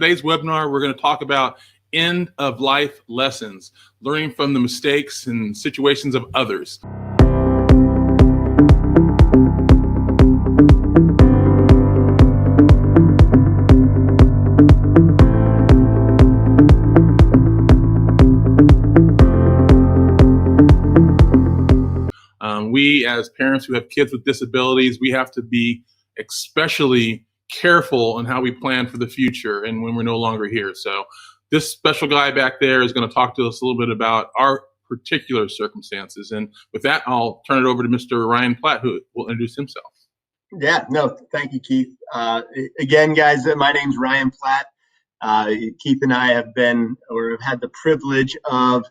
today's webinar, we're going to talk about end-of-life lessons, learning from the mistakes and situations of others. We, as parents who have kids with disabilities, we have to be especially careful on how we plan for the future and when we're no longer here. So this special guy back there is going to talk to us a little bit about our particular circumstances. And with that, I'll turn it over to Mr. Ryan Platt, who will introduce himself. Yeah, no, thank you, Keith. Again, guys, my name's Ryan Platt. Keith and I have had the privilege of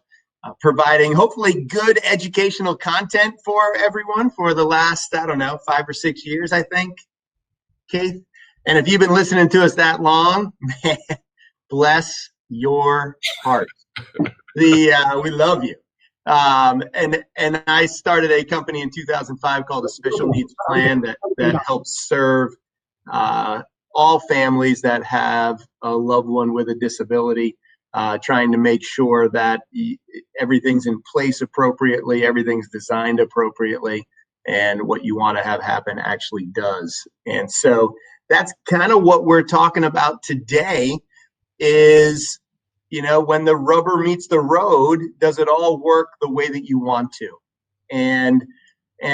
providing hopefully good educational content for everyone for the last, 5 or 6 years, I think, Keith. And if you've been listening to us that long, man, bless your heart. We love you. And I started a company in 2005 called the Special Needs Plan that helps serve all families that have a loved one with a disability. Trying to make sure that everything's in place appropriately, everything's designed appropriately, and what you want to have happen actually does. And so that's kind of what we're talking about today is, when the rubber meets the road, does it all work the way that you want to? And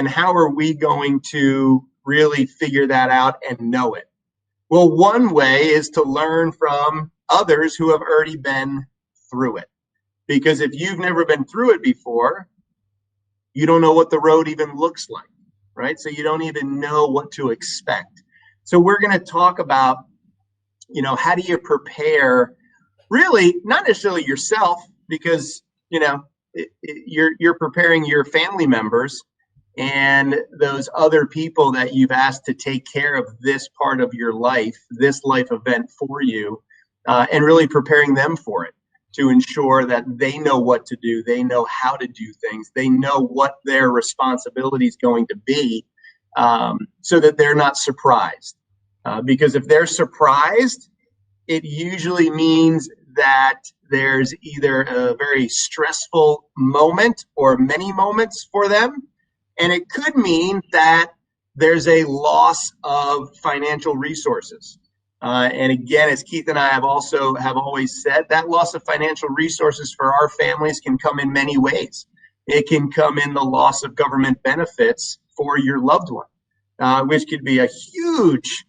how are we going to really figure that out and know it? Well, one way is to learn from others who have already been through it. Because if you've never been through it before, you don't know what the road even looks like, right? So you don't even know what to expect. So we're going to talk about, how do you prepare, really, not necessarily yourself, because, you're preparing your family members and those other people that you've asked to take care of this part of your life, this life event for you, and really preparing them for it to ensure that they know what to do, they know how to do things, they know what their responsibility is going to be, so that they're not surprised. Because if they're surprised, it usually means that there's either a very stressful moment or many moments for them. And it could mean that there's a loss of financial resources. And again, as Keith and I have always said, that loss of financial resources for our families can come in many ways. It can come in the loss of government benefits for your loved one, which could be a huge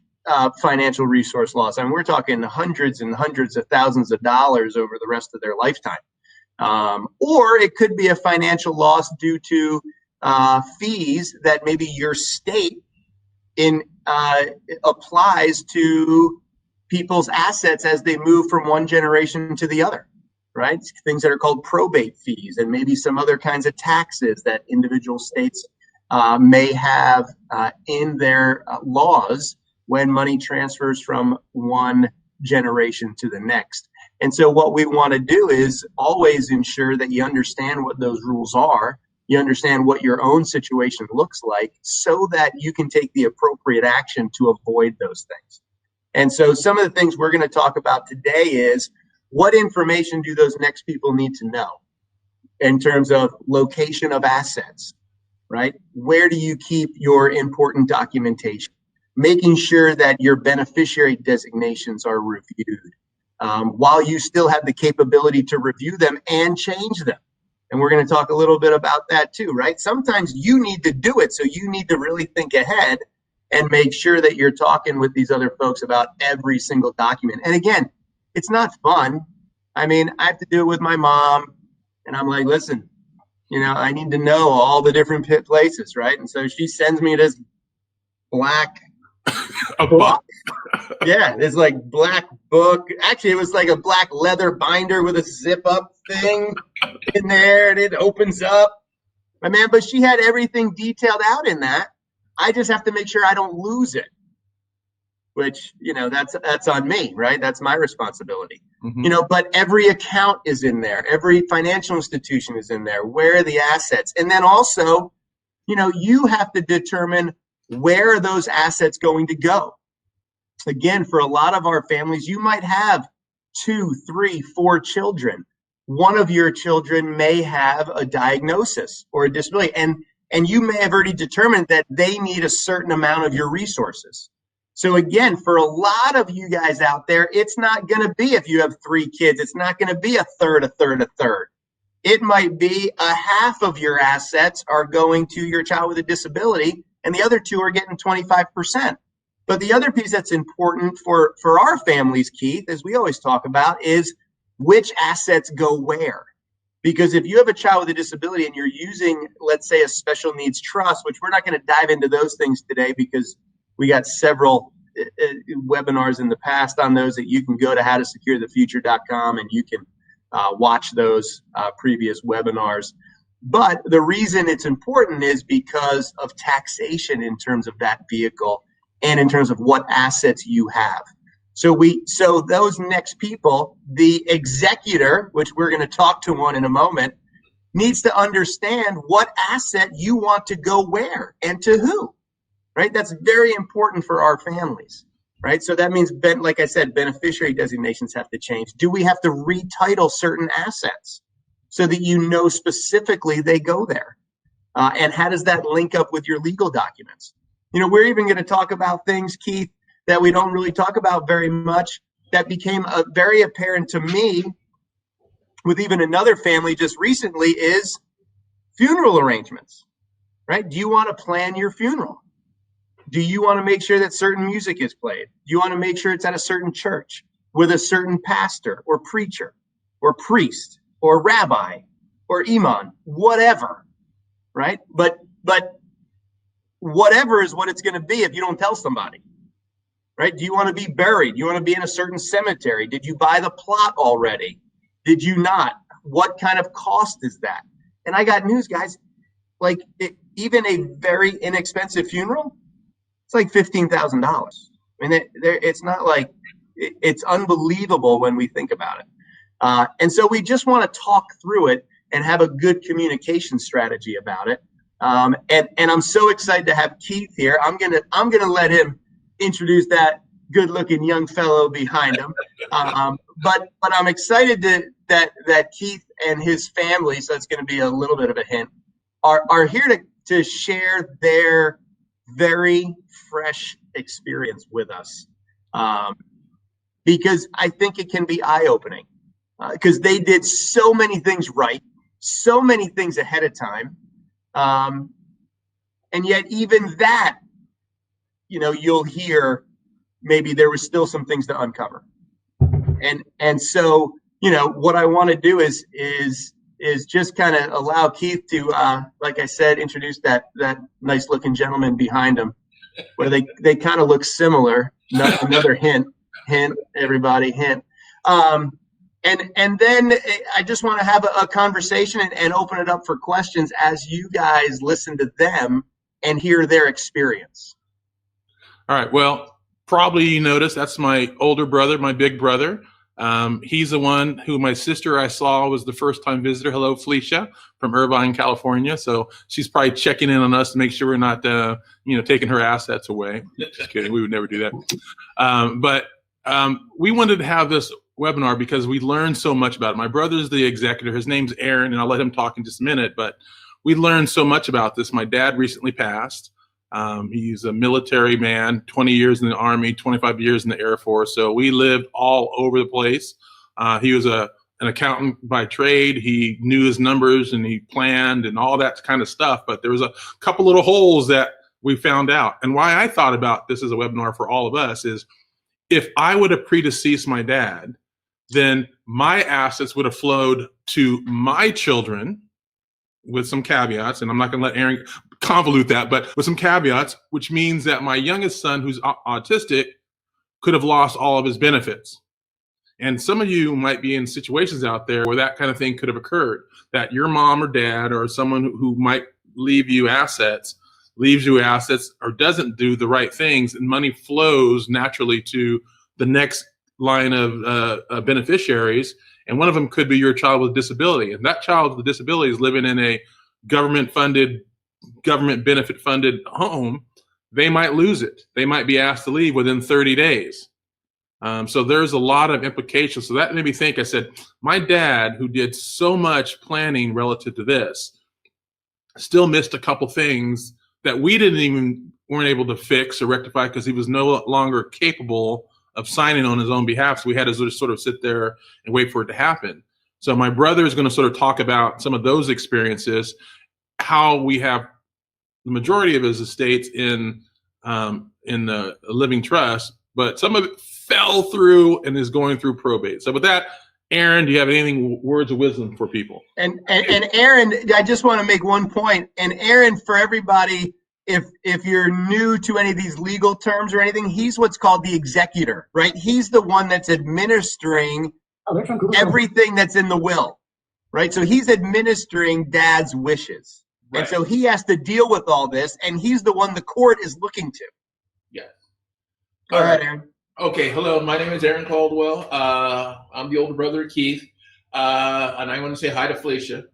financial resource loss. I mean, we're talking hundreds and hundreds of thousands of dollars over the rest of their lifetime. Or it could be a financial loss due to fees that maybe your state applies to people's assets as they move from one generation to the other, right? Things that are called probate fees and maybe some other kinds of taxes that individual states may have in their laws when money transfers from one generation to the next. And so what we want to do is always ensure that you understand what those rules are, you understand what your own situation looks like so that you can take the appropriate action to avoid those things. And so some of the things we're going to talk about today is what information do those next people need to know in terms of location of assets, right? Where do you keep your important documentation? Making sure that your beneficiary designations are reviewed while you still have the capability to review them and change them. And we're going to talk a little bit about that too, right? Sometimes you need to do it, so you need to really think ahead and make sure that you're talking with these other folks about every single document. And again, it's not fun. I mean, I have to do it with my mom, and I'm like, listen, I need to know all the different places, right? And so she sends me this black book. Yeah, it's like black book. Actually, it was like a black leather binder with a zip up thing in there, and it opens up. But she had everything detailed out in that. I just have to make sure I don't lose it, which, that's on me, right? That's my responsibility. Mm-hmm. But every account is in there. Every financial institution is in there. Where are the assets? And then also, you have to determine where are those assets going to go. Again, for a lot of our families, you might have 2, 3, 4 children, one of your children may have a diagnosis or a disability, and you may have already determined that they need a certain amount of your resources. So again, for a lot of you guys out there, it's not going to be, if you have 3 kids, it's not going to be a third, a third, a third. It might be a half of your assets are going to your child with a disability, and the other 2 are getting 25%. But the other piece that's important for our families, Keith, as we always talk about, is which assets go where. Because if you have a child with a disability and you're using, let's say, a special needs trust, which we're not going to dive into those things today because we got several webinars in the past on those that you can go to howtosecurethefuture.com and you can watch those previous webinars. But the reason it's important is because of taxation in terms of that vehicle and in terms of what assets you have. So those next people, the executor, which we're going to talk to one in a moment, needs to understand what asset you want to go where and to who, right? That's very important for our families, right? So that means, like I said, beneficiary designations have to change. Do we have to retitle certain assets so that you know specifically they go there? And how does that link up with your legal documents? You know, we're even going to talk about things, Keith, that we don't really talk about very much, that became very apparent to me with even another family just recently, is funeral arrangements, right? Do you want to plan your funeral? Do you want to make sure that certain music is played? Do you want to make sure it's at a certain church with a certain pastor or preacher or priest or rabbi or imam, whatever, right? But whatever is what it's going to be if you don't tell somebody. Right? Do you want to be buried? Do you want to be in a certain cemetery? Did you buy the plot already? Did you not? What kind of cost is that? And I got news, guys. Like even a very inexpensive funeral, it's like $15,000. I mean, it's not like, it's unbelievable when we think about it. And so we just want to talk through it and have a good communication strategy about it. And I'm so excited to have Keith here. I'm gonna let him introduce that good-looking young fellow behind him. But I'm excited that Keith and his family, so it's going to be a little bit of a hint, are here to share their very fresh experience with us, because I think it can be eye-opening, because they did so many things right, so many things ahead of time, and yet even that, you know, you'll hear maybe there was still some things to uncover. And so, you know, what I want to do is just kind of allow Keith to, like I said, introduce that nice looking gentleman behind him, where they kind of look similar. Another hint, everybody, hint. And then I just want to have a conversation and open it up for questions as you guys listen to them and hear their experience. All right. Well, probably you noticed that's my older brother, my big brother. He's the one who my sister I saw was the first time visitor. Hello, Felicia from Irvine, California. So she's probably checking in on us to make sure we're not, taking her assets away. Just kidding. We would never do that. But we wanted to have this webinar because we learned so much about it. My brother's the executor. His name's Aaron, and I'll let him talk in just a minute. But we learned so much about this. My dad recently passed. He's a military man, 20 years in the Army, 25 years in the Air Force. So we lived all over the place. He was an accountant by trade. He knew his numbers and he planned and all that kind of stuff. But there was a couple little holes that we found out. And why I thought about this as a webinar for all of us is if I would have predeceased my dad, then my assets would have flowed to my children with some caveats. And I'm not going to let Aaron convolute that, but with some caveats, which means that my youngest son, who's autistic, could have lost all of his benefits. And some of you might be in situations out there where that kind of thing could have occurred, that your mom or dad or someone who might leave you assets, leaves you assets or doesn't do the right things, and money flows naturally to the next line of beneficiaries. And one of them could be your child with a disability. And that child with a disability is living in a government benefit funded home. They might lose it. They might be asked to leave within 30 days. So there's a lot of implications. So that made me think. I said, my dad, who did so much planning relative to this, still missed a couple things that we weren't able to fix or rectify because he was no longer capable of signing on his own behalf. So we had to sort of sit there and wait for it to happen. So my brother is going to sort of talk about some of those experiences, how we have the majority of his estates in the living trust, but some of it fell through and is going through probate. So with that, Aaron, do you have anything, words of wisdom for people? And Aaron, I just want to make one point. And Aaron, for everybody, if you're new to any of these legal terms or anything, he's what's called the executor, right? He's the one that's administering everything that's in the will, right? So he's administering dad's wishes. Right. And so he has to deal with all this, and he's the one the court is looking to. Yes. All right, Aaron. Okay, hello, my name is Aaron Caldwell. I'm the older brother of Keith, and I want to say hi to Felicia.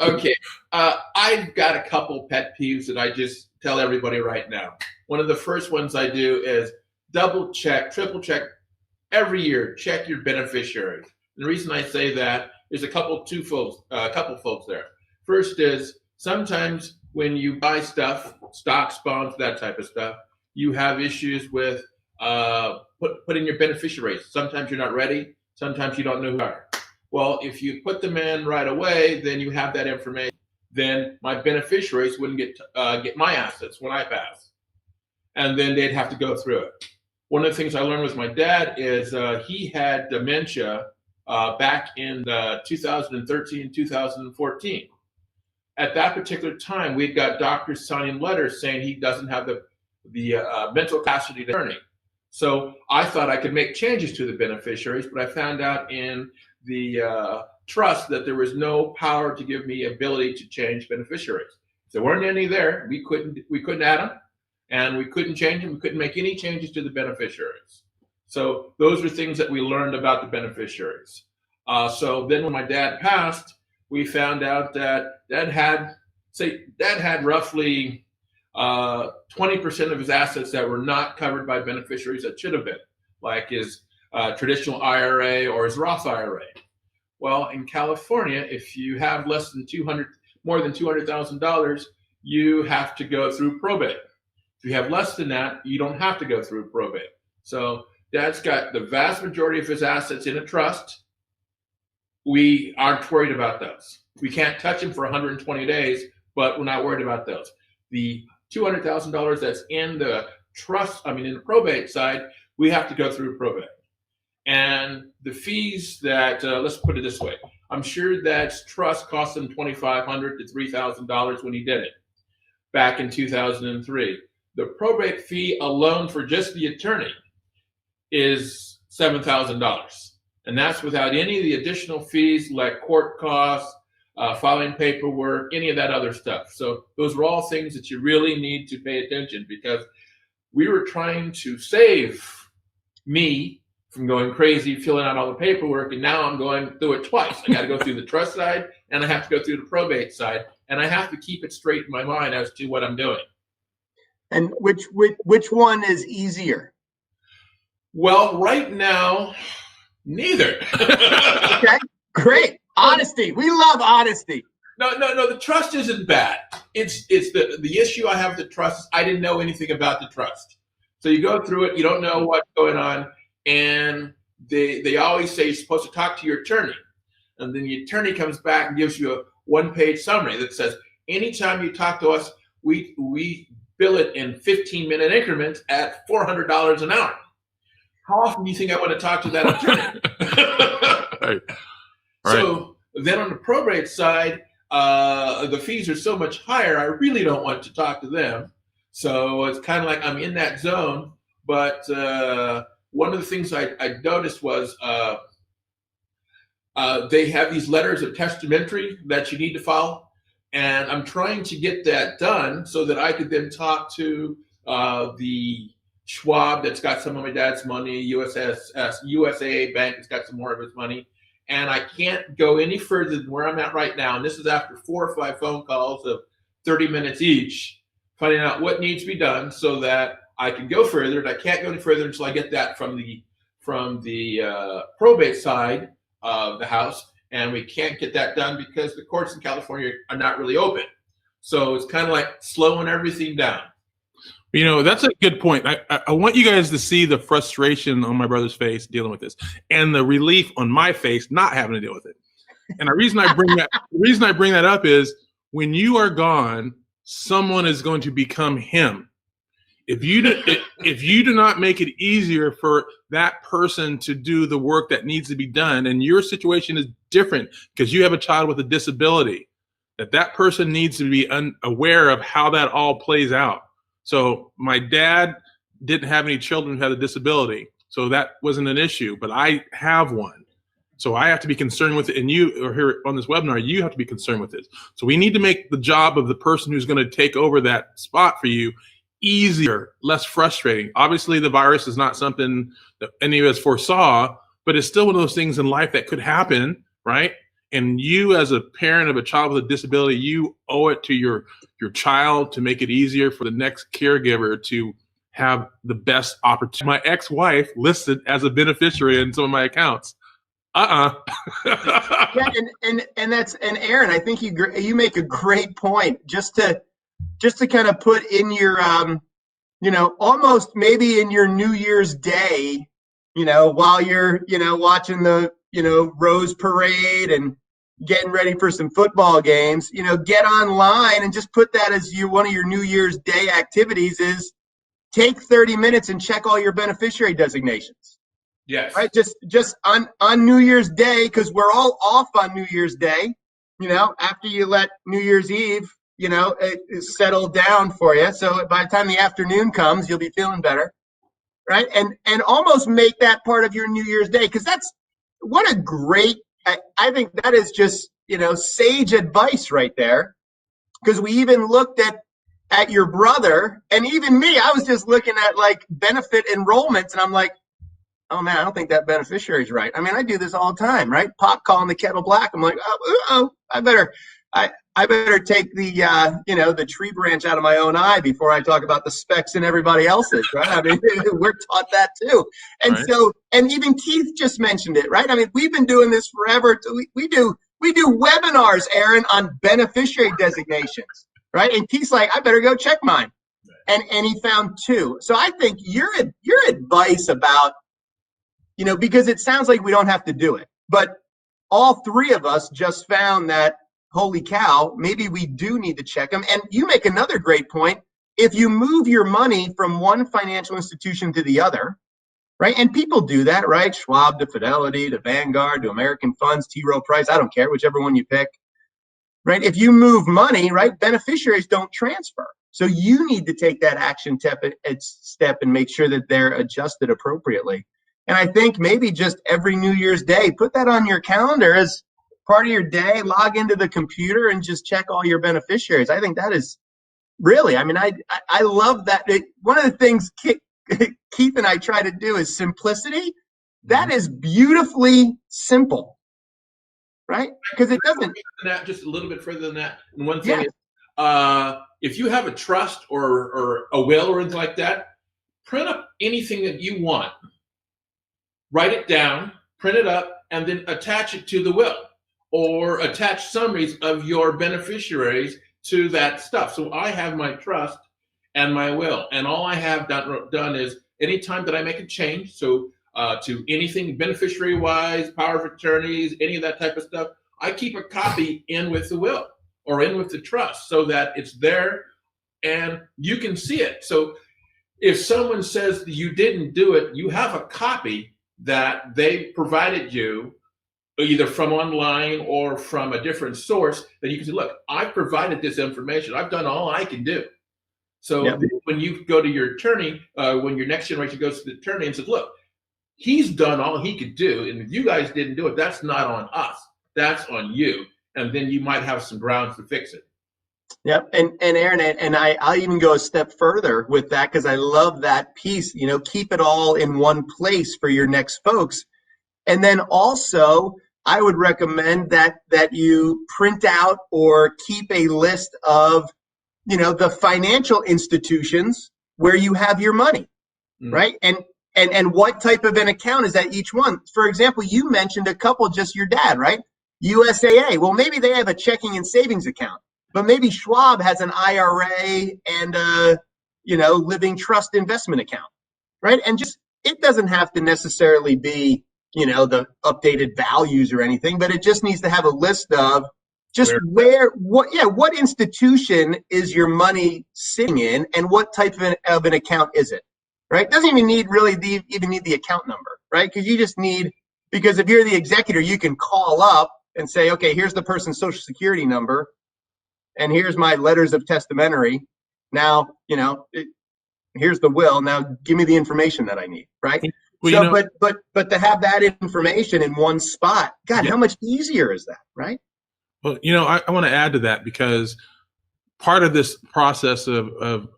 Okay, I've got a couple pet peeves that I just tell everybody right now. One of the first ones I do is double check, triple check every year, check your beneficiaries. And the reason I say that is a couple folks there. First is sometimes when you buy stuff, stocks, bonds, that type of stuff, you have issues with putting your beneficiaries. Sometimes you're not ready. Sometimes you don't know who they are. Well, if you put them in right away, then you have that information. Then my beneficiaries wouldn't get my assets when I pass, and then they'd have to go through it. One of the things I learned with my dad is he had dementia back in 2013, 2014. At that particular time, we'd got doctors signing letters saying he doesn't have the mental capacity to attorney. So I thought I could make changes to the beneficiaries, but I found out in the trust that there was no power to give me ability to change beneficiaries. If there weren't any there, we couldn't add them, and we couldn't change them. We couldn't make any changes to the beneficiaries. So those are things that we learned about the beneficiaries. So then when my dad passed, we found out that dad had roughly 20% of his assets that were not covered by beneficiaries that should have been, like his traditional IRA or his Roth IRA. Well, in California, if you have more than $200,000, you have to go through probate. If you have less than that, you don't have to go through probate. So dad's got the vast majority of his assets in a trust. We aren't worried about those. We can't touch them for 120 days, but we're not worried about those. The $200,000 that's in the trust, in the probate side, we have to go through probate. And the fees that, let's put it this way, I'm sure that trust cost him $2,500 to $3,000 when he did it back in 2003. The probate fee alone for just the attorney is $7,000. And that's without any of the additional fees like court costs, filing paperwork, any of that other stuff. So those are all things that you really need to pay attention, because we were trying to save me from going crazy filling out all the paperwork, and now I'm going through it twice. I got to go through the trust side, and I have to go through the probate side, and I have to keep it straight in my mind as to what I'm doing. And which one is easier? Well, right now, neither. Okay, great. Honesty. We love honesty. No. The trust isn't bad. It's the issue I have with the trust is I didn't know anything about the trust. So you go through it, you don't know what's going on, and they always say you're supposed to talk to your attorney, and then the attorney comes back and gives you a one-page summary that says anytime you talk to us, we bill it in 15-minute increments at $400 an hour. How often do you think I want to talk to that attorney? Right. So then on the probate side, the fees are so much higher, I really don't want to talk to them. So it's kind of like I'm in that zone. But one of the things I noticed was they have these letters of testamentary that you need to file. And I'm trying to get that done so that I could then talk to the Schwab that's got some of my dad's money, USAA Bank that's got some more of his money. And I can't go any further than where I'm at right now. And this is after 4 or 5 phone calls of 30 minutes each, finding out what needs to be done so that I can go further, and I can't go any further until I get that from the probate side of the house, and we can't get that done because the courts in California are not really open. So it's kind of like slowing everything down. You know, that's a good point. I want you guys to see the frustration on my brother's face dealing with this, and the relief on my face not having to deal with it. And the reason I bring that up is when you are gone, someone is going to become him. If you do not make it easier for that person to do the work that needs to be done, and your situation is different because you have a child with a disability, that person needs to be aware of how that all plays out. So my dad didn't have any children who had a disability, so that wasn't an issue, but I have one. So I have to be concerned with it, and you are here on this webinar, you have to be concerned with this. So we need to make the job of the person who's going to take over that spot for you easier, less frustrating. Obviously, the virus is not something that any of us foresaw, but it's still one of those things in life that could happen, right? And you, as a parent of a child with a disability, you owe it to your child to make it easier for the next caregiver to have the best opportunity. My ex-wife listed as a beneficiary in some of my accounts. Yeah, and Aaron, I think you make a great point. Just to kind of put in your almost maybe in your New Year's Day, while you're watching the Rose Parade and getting ready for some football games, get online and just put that as one of your New Year's Day activities is take 30 minutes and check all your beneficiary designations. Yes. Right. Just on New Year's Day, because we're all off on New Year's Day, after you let New Year's Eve, it settle down for you. So by the time the afternoon comes, you'll be feeling better. Right. And almost make that part of your New Year's Day, because what a great, I think that is just, sage advice right there. Because we even looked at your brother, and even me, I was just looking at like benefit enrollments, and I'm like, oh man, I don't think that beneficiary is right. I mean, I do this all the time, right? Pot calling the kettle black. I'm like, I better take the tree branch out of my own eye before I talk about the specks in everybody else's, right? I mean, we're taught that too. And right. So, and even Keith just mentioned it, right? I mean, we've been doing this forever. We do webinars, Aaron, on beneficiary designations, right? And Keith's like, I better go check mine. And he found 2. So I think your advice about, because it sounds like we don't have to do it, but all 3 of us just found that, holy cow, maybe we do need to check them. And you make another great point. If you move your money from one financial institution to the other, right? And people do that, right? Schwab to Fidelity to Vanguard to American Funds, T. Rowe Price, I don't care, whichever one you pick, right? If you move money, right, beneficiaries don't transfer. So you need to take that action step and make sure that they're adjusted appropriately. And I think maybe just every New Year's Day, put that on your calendar as part of your day, log into the computer and just check all your beneficiaries. I think that is really, I mean, I love that. One of the things Keith and I try to do is simplicity. That is beautifully simple, right? Because it doesn't. Just a little bit further than that. And one thing is, if you have a trust or a will or anything like that, print up anything that you want. Write it down, print it up, and then attach it to the will, or attach summaries of your beneficiaries to that stuff. So I have my trust and my will, and all I have done is anytime that I make a change, so to anything beneficiary-wise, power of attorneys, any of that type of stuff, I keep a copy in with the will or in with the trust so that it's there and you can see it. So if someone says you didn't do it, you have a copy that they provided you either from online or from a different source, then you can say, look, I've provided this information. I've done all I can do. So when you go to your attorney, when your next generation goes to the attorney and says, look, he's done all he could do, and if you guys didn't do it, that's not on us. That's on you. And then you might have some grounds to fix it. Yep. And Aaron, and I'll even go a step further with that, because I love that piece, keep it all in one place for your next folks. And then also, I would recommend that you print out or keep a list of, the financial institutions, where you have your money, Mm. right? And what type of an account is at each one? For example, you mentioned a couple, just your dad, right? USAA. Well, maybe they have a checking and savings account, but maybe Schwab has an IRA and a, living trust investment account, right? And just, it doesn't have to necessarily be, the updated values or anything, but it just needs to have a list of just what institution is your money sitting in, and what type of an account is it, right? Doesn't even need the account number, right? Because you just need, because if you're the executor, you can call up and say, okay, here's the person's social security number, and here's my letters of testamentary. Now, here's the will. Now give me the information that I need, right? Well, so, but to have that information in one spot, God, how much easier is that, right? Well, I want to add to that, because part of this process of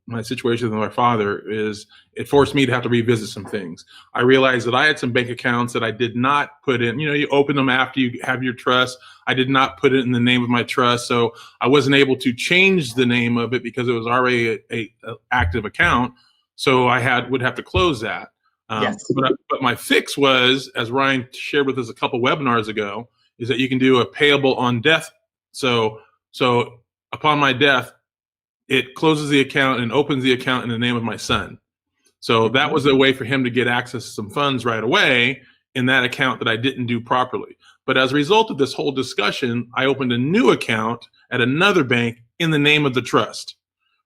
my situation with my father is it forced me to have to revisit some things. I realized that I had some bank accounts that I did not put in. You open them after you have your trust. I did not put it in the name of my trust, so I wasn't able to change the name of it because it was already a active account. So I would have to close that. Yes. But my fix was, as Ryan shared with us a couple webinars ago, is that you can do a payable on death. So upon my death, it closes the account and opens the account in the name of my son. So that was a way for him to get access to some funds right away in that account that I didn't do properly. But as a result of this whole discussion, I opened a new account at another bank in the name of the trust,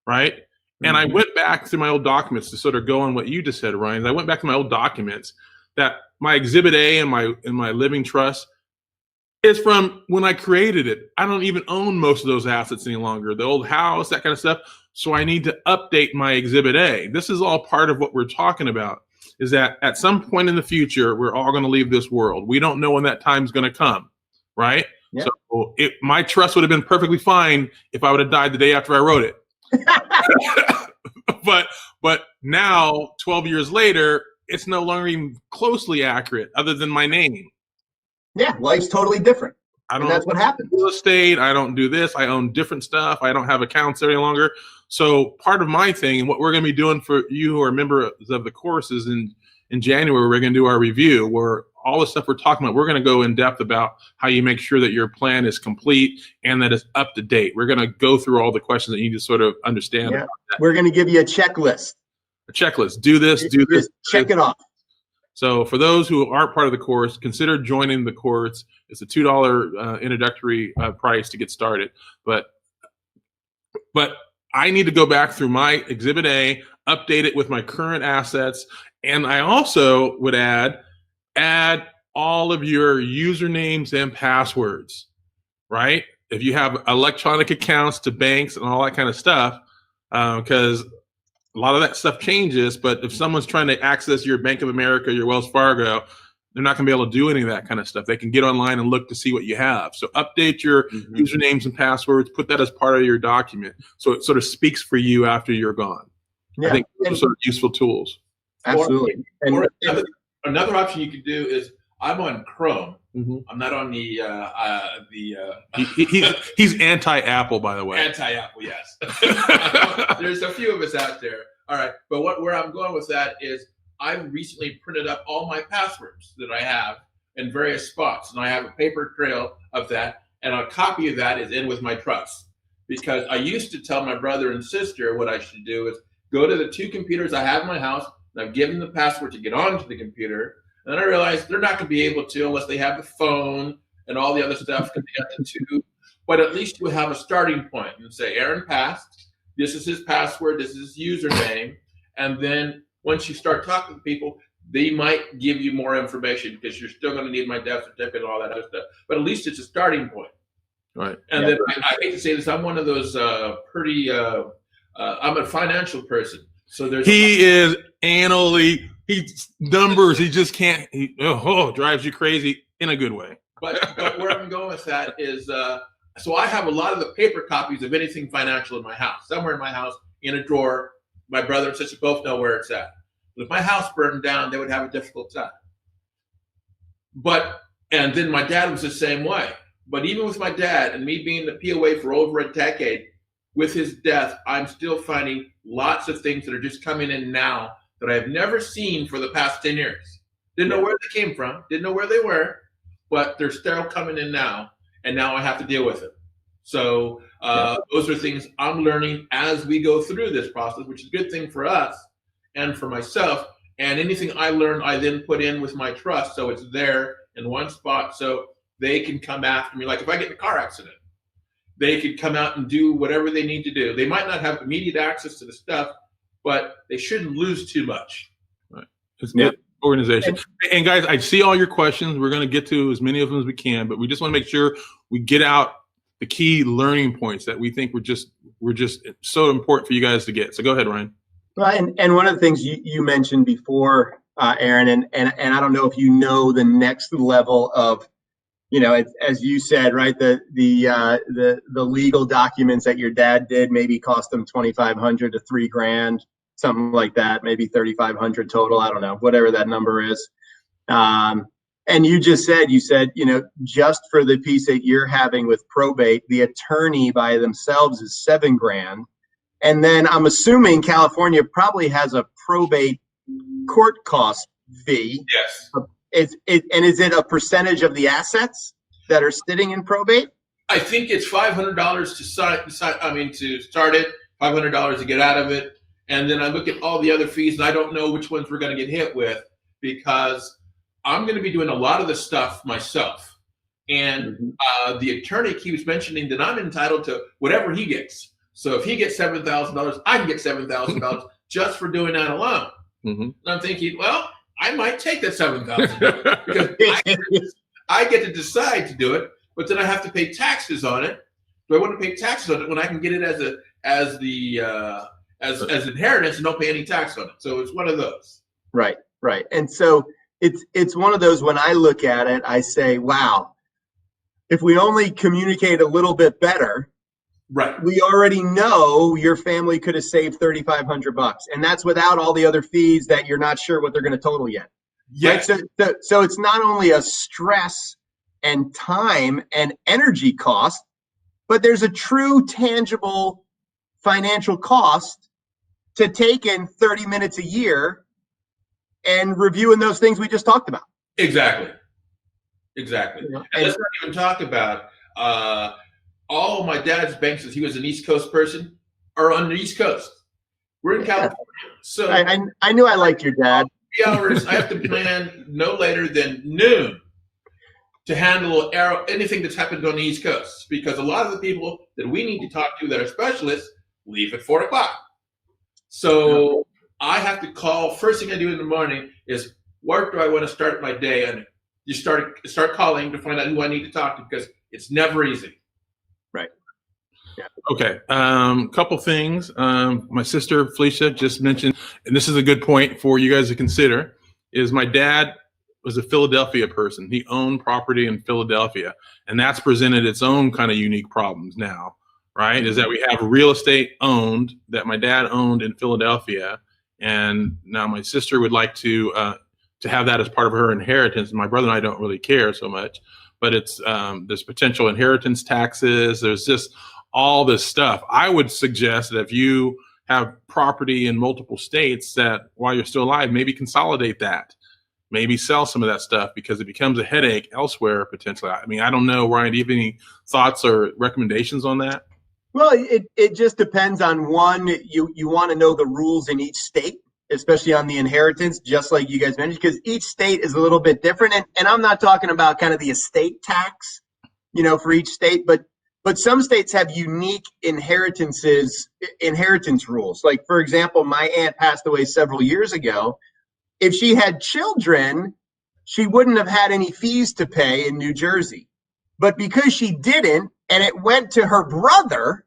right? And I went back through my old documents to sort of go on what you just said, Ryan. I went back to my old documents that my Exhibit A in my living trust is from when I created it. I don't even own most of those assets any longer. The old house, that kind of stuff. So I need to update my Exhibit A. This is all part of what we're talking about, is that at some point in the future, we're all going to leave this world. We don't know when that time's going to come, right? Yeah. So my trust would have been perfectly fine if I would have died the day after I wrote it. But now, 12 years later, it's no longer even closely accurate other than my name. Yeah, life's totally different. And that's what happens. Real estate, I don't do this. I own different stuff. I don't have accounts any longer. So part of my thing, and what we're going to be doing for you who are members of the course, is in January, we're going to do our review, where all the stuff we're talking about, we're going to go in depth about how you make sure that your plan is complete and that it's up to date. We're going to go through all the questions that you need to sort of understand. Yeah. We're going to give you a checklist. A checklist. Do this, do this. Check it off. So for those who aren't part of the course, consider joining the course. It's a $2 introductory price to get started. But I need to go back through my Exhibit A, update it with my current assets, and I also would add all of your usernames and passwords, right? If you have electronic accounts to banks and all that kind of stuff, because a lot of that stuff changes, but if someone's trying to access your Bank of America, your Wells Fargo, they're not going to be able to do any of that kind of stuff. They can get online and look to see what you have. So update your usernames and passwords, put that as part of your document, so it sort of speaks for you after you're gone. Yeah. I think those are sort of useful tools. Absolutely. Or another option you could do is, I'm on Chrome. I'm not on the He's anti-Apple, by the way. Anti-Apple, yes. There's a few of us out there. All right, but where I'm going with that is, I recently printed up all my passwords that I have in various spots, and I have a paper trail of that, and a copy of that is in with my trust. Because I used to tell my brother and sister what I should do is go to the 2 computers I have in my house, and I've given them the password to get onto the computer. And then I realized they're not going to be able to unless they have the phone and all the other stuff, because they got the 2. But at least you have a starting point and say, Aaron passed. This is his password. This is his username. And then once you start talking to people, they might give you more information, because you're still going to need my death certificate and all that other stuff. But at least it's a starting point. Right. And then I hate to say this, I'm one of those I'm a financial person. So he is anally. He's numbers. He just can't. Drives you crazy in a good way. But where I'm going with that is, so I have a lot of the paper copies of anything financial in my house, somewhere in my house, in a drawer. My brother and sister both know where it's at. But if my house burned down, they would have a difficult time. And then my dad was the same way. But even with my dad and me being the POA for over a decade, with his death, I'm still finding lots of things that are just coming in now that I've never seen for the past 10 years. Didn't know where they came from, didn't know where they were, but they're still coming in now, and now I have to deal with it. So those are things I'm learning as we go through this process, which is a good thing for us and for myself. And anything I learn, I then put in with my trust, so it's there in one spot, so they can come after me. Like if I get in a car accident, they could come out and do whatever they need to do. They might not have immediate access to the stuff, but they shouldn't lose too much. Right. It's good organization. And guys, I see all your questions. We're going to get to as many of them as we can, but we just want to make sure we get out the key learning points that we think were just so important for you guys to get. So go ahead, Ryan. Well, and one of the things you mentioned before, Aaron, and I don't know if you know the next level of, as you said, right, the legal documents that your dad did maybe cost them $2,500 to $3,000, something like that, maybe $3,500 total. I don't know, whatever that number is. And you said, just for the piece that you're having with probate, the attorney by themselves is $7,000. And then I'm assuming California probably has a probate court cost fee. Yes. Is it a percentage of the assets that are sitting in probate? I think it's $500 to start it, $500 to get out of it. And then I look at all the other fees, and I don't know which ones we're going to get hit with, because I'm going to be doing a lot of this stuff myself. And the attorney keeps mentioning that I'm entitled to whatever he gets. So if he gets $7,000, I can get $7,000 just for doing that alone. Mm-hmm. And I'm thinking, well, I might take that $7,000 because I get to decide to do it, but then I have to pay taxes on it. Do I want to pay taxes on it when I can get it as inheritance and don't pay any tax on it? So it's one of those. Right. And so it's one of those, when I look at it, I say, wow, if we only communicate a little bit better, right, we already know your family could have saved $3,500, and that's without all the other fees that you're not sure what they're going to total yet. Yes. Right? So it's not only a stress and time and energy cost, but there's a true tangible financial cost to taking 30 minutes a year and reviewing those things we just talked about. Exactly. And let's not even talk about all of my dad's banks, as he was an East Coast person, are on the East Coast. We're in California. So I knew I liked your dad. 3 hours, I have to plan no later than noon to handle anything that's happened on the East Coast, because a lot of the people that we need to talk to that are specialists leave at 4 o'clock. So I have to call. First thing I do in the morning is, where do I want to start my day? And you start calling to find out who I need to talk to, because it's never easy. Right. Yeah. Okay. Couple things. My sister Felicia just mentioned, and this is a good point for you guys to consider, is my dad was a Philadelphia person. He owned property in Philadelphia, and that's presented its own kind of unique problems now, right? Is that we have real estate owned that my dad owned in Philadelphia, and now my sister would like to have that as part of her inheritance. And my brother and I don't really care so much, but it's there's potential inheritance taxes. There's just all this stuff. I would suggest that if you have property in multiple states, that while you're still alive, maybe consolidate that. Maybe sell some of that stuff, because it becomes a headache elsewhere potentially. I mean, I don't know, Ryan, do you have any thoughts or recommendations on that? Well, it just depends on, one, you want to know the rules in each state, especially on the inheritance, just like you guys mentioned, because each state is a little bit different. And I'm not talking about kind of the estate tax, for each state, but some states have unique inheritance rules. Like, for example, my aunt passed away several years ago. If she had children, she wouldn't have had any fees to pay in New Jersey. But because she didn't, and it went to her brother,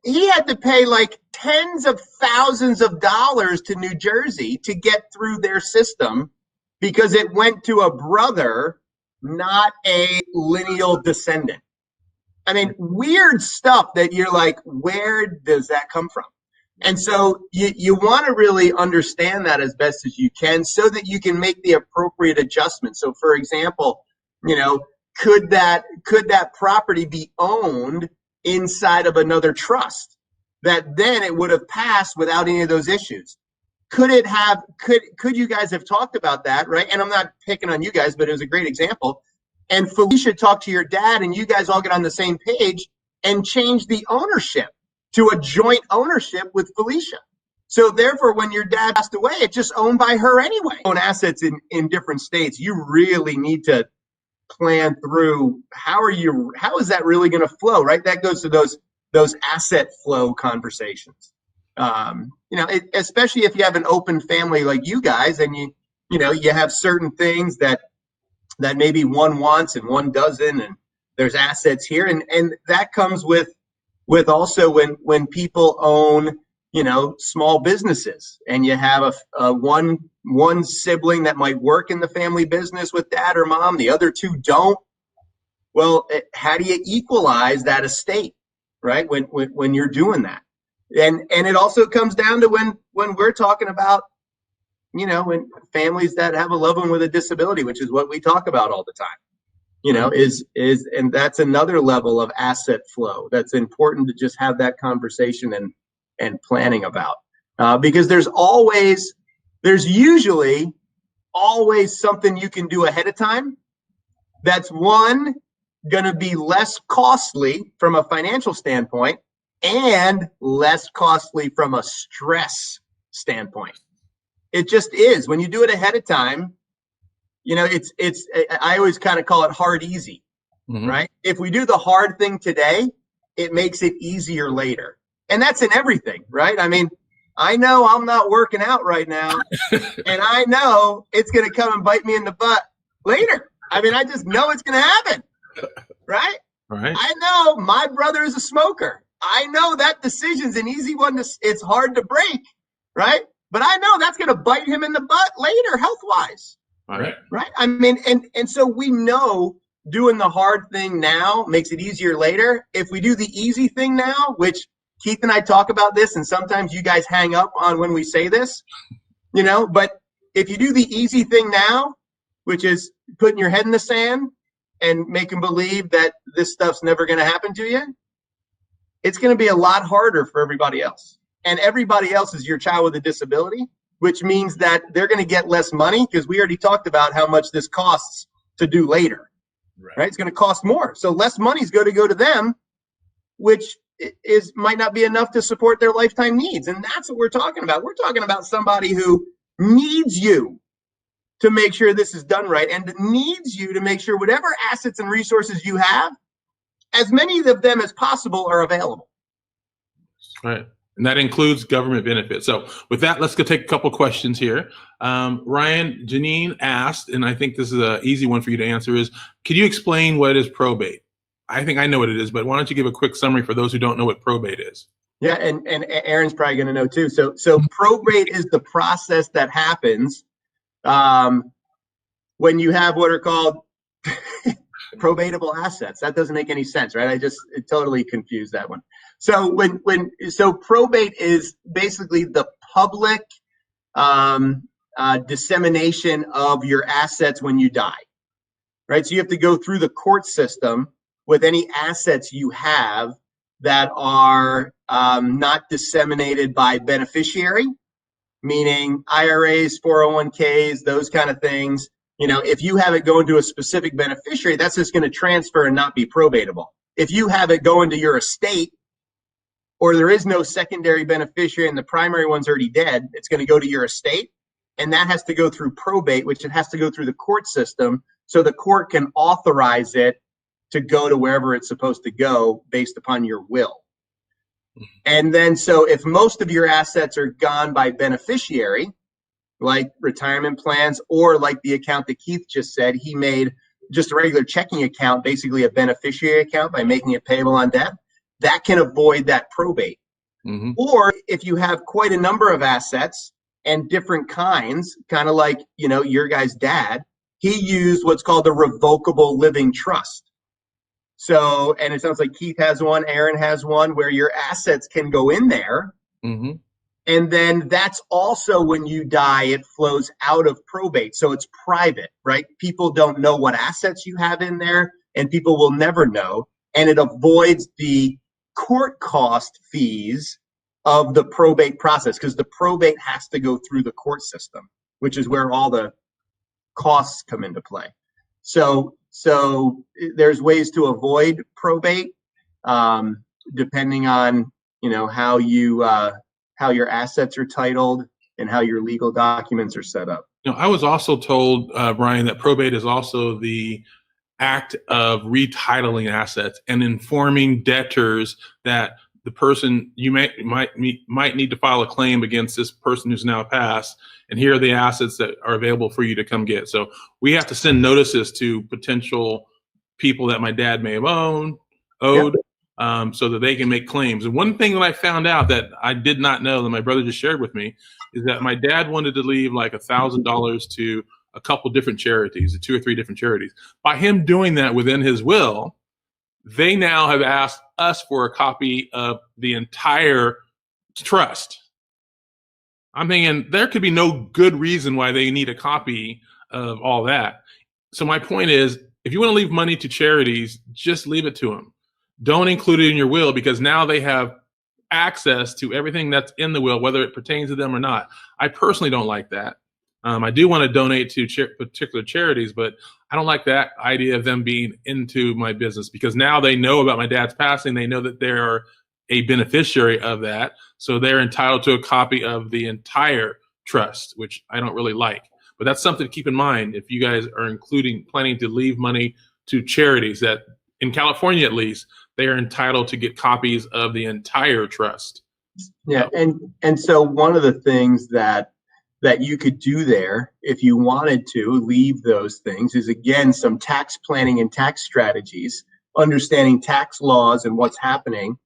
he had to pay like tens of thousands of dollars to New Jersey to get through their system, because it went to a brother, not a lineal descendant. I mean, weird stuff that you're like, where does that come from? And so you want to really understand that as best as you can, so that you can make the appropriate adjustments. So, for example, could that property be owned inside of another trust, that then it would have passed without any of those issues. Could you guys have talked about that, right? And I'm not picking on you guys, but it was a great example. And Felicia talked to your dad and you guys all get on the same page and change the ownership to a joint ownership with Felicia. So therefore, when your dad passed away, it's just owned by her anyway. Own assets in different states, you really need to plan through how is that really going to flow, right? That goes to those asset flow conversations. Especially if you have an open family like you guys, and you have certain things that maybe one wants and one doesn't, and there's assets here, and that comes with also when people own small businesses, and you have a one sibling that might work in the family business with dad or mom, the other two don't. Well, how do you equalize that estate, right? When you're doing that, and it also comes down to when we're talking about when families that have a loved one with a disability, which is what we talk about all the time, and that's another level of asset flow that's important to just have that conversation and planning about, because there's usually always something you can do ahead of time that's going to be less costly from a financial standpoint and less costly from a stress standpoint. It just is. When you do it ahead of time, I always kind of call it hard easy, right? If we do the hard thing today, it makes it easier later. And that's in everything, right? I mean, I know I'm not working out right now, and I know it's going to come and bite me in the butt later. I mean, I just know it's going to happen, right? Right. I know my brother is a smoker. I know that decision's an easy one. It's hard to break, right? But I know that's going to bite him in the butt later, health-wise. All right. Right? I mean, and so we know doing the hard thing now makes it easier later. If we do the easy thing now, which Keith and I talk about this, and sometimes you guys hang up on when we say this, but if you do the easy thing now, which is putting your head in the sand and making believe that this stuff's never going to happen to you, it's going to be a lot harder for everybody else. And everybody else is your child with a disability, which means that they're going to get less money, because we already talked about how much this costs to do later, right? It's going to cost more. So less money is going to go to them, which might not be enough to support their lifetime needs. And that's what we're talking about. We're talking about somebody who needs you to make sure this is done right, and needs you to make sure whatever assets and resources you have, as many of them as possible are available. Right. And that includes government benefits. So with that, let's go take a couple questions here. Ryan, Janine asked, and I think this is an easy one for you to answer, is, could you explain what is probate? I think I know what it is, but why don't you give a quick summary for those who don't know what probate is? Yeah, and Aaron's probably going to know too. So probate is the process that happens when you have what are called probatable assets. That doesn't make any sense, right? It totally confused that one. So so probate is basically the public dissemination of your assets when you die, right? So you have to go through the court system with any assets you have that are not disseminated by beneficiary, meaning IRAs, 401ks, those kind of things. If you have it going to a specific beneficiary, that's just going to transfer and not be probatable. If you have it going to your estate, or there is no secondary beneficiary and the primary one's already dead, it's going to go to your estate, and that has to go through probate, which it has to go through the court system, so the court can authorize it to go to wherever it's supposed to go based upon your will. And then, so if most of your assets are gone by beneficiary, like retirement plans, or like the account that Keith just said, he made just a regular checking account, basically a beneficiary account, by making it payable on death, that can avoid that probate. Mm-hmm. Or if you have quite a number of assets and different kinds, kind of like, your guy's dad, he used what's called a revocable living trust. So, and it sounds like Keith has one, Aaron has one, where your assets can go in there. Mm-hmm. And then that's also when you die, it flows out of probate. So it's private, right? People don't know what assets you have in there, and people will never know. And it avoids the court cost fees of the probate process, because the probate has to go through the court system, which is where all the costs come into play. So there's ways to avoid probate, depending on how your assets are titled and how your legal documents are set up. I was also told, Brian, that probate is also the act of retitling assets and informing debtors that the person you might need to file a claim against this person who's now passed, and here are the assets that are available for you to come get. So we have to send notices to potential people that my dad may have owed, yep. So that they can make claims. And one thing that I found out that I did not know that my brother just shared with me is that my dad wanted to leave like $1,000 to a couple different charities, 2 or 3 different charities. By him doing that within his will, they now have asked us for a copy of the entire trust. I'm thinking there could be no good reason why they need a copy of all that. So my point is, if you want to leave money to charities, just leave it to them. Don't include it in your will, because now they have access to everything that's in the will, whether it pertains to them or not. I personally don't like that. I do want to donate to particular charities, but I don't like that idea of them being into my business, because now they know about my dad's passing. They know that they're a beneficiary of that. So they're entitled to a copy of the entire trust, which I don't really like. But that's something to keep in mind if you guys are planning to leave money to charities, that in California, at least, they are entitled to get copies of the entire trust. Yeah. And so one of the things that you could do there, if you wanted to leave those things, is again some tax planning and tax strategies, understanding tax laws and what's happening.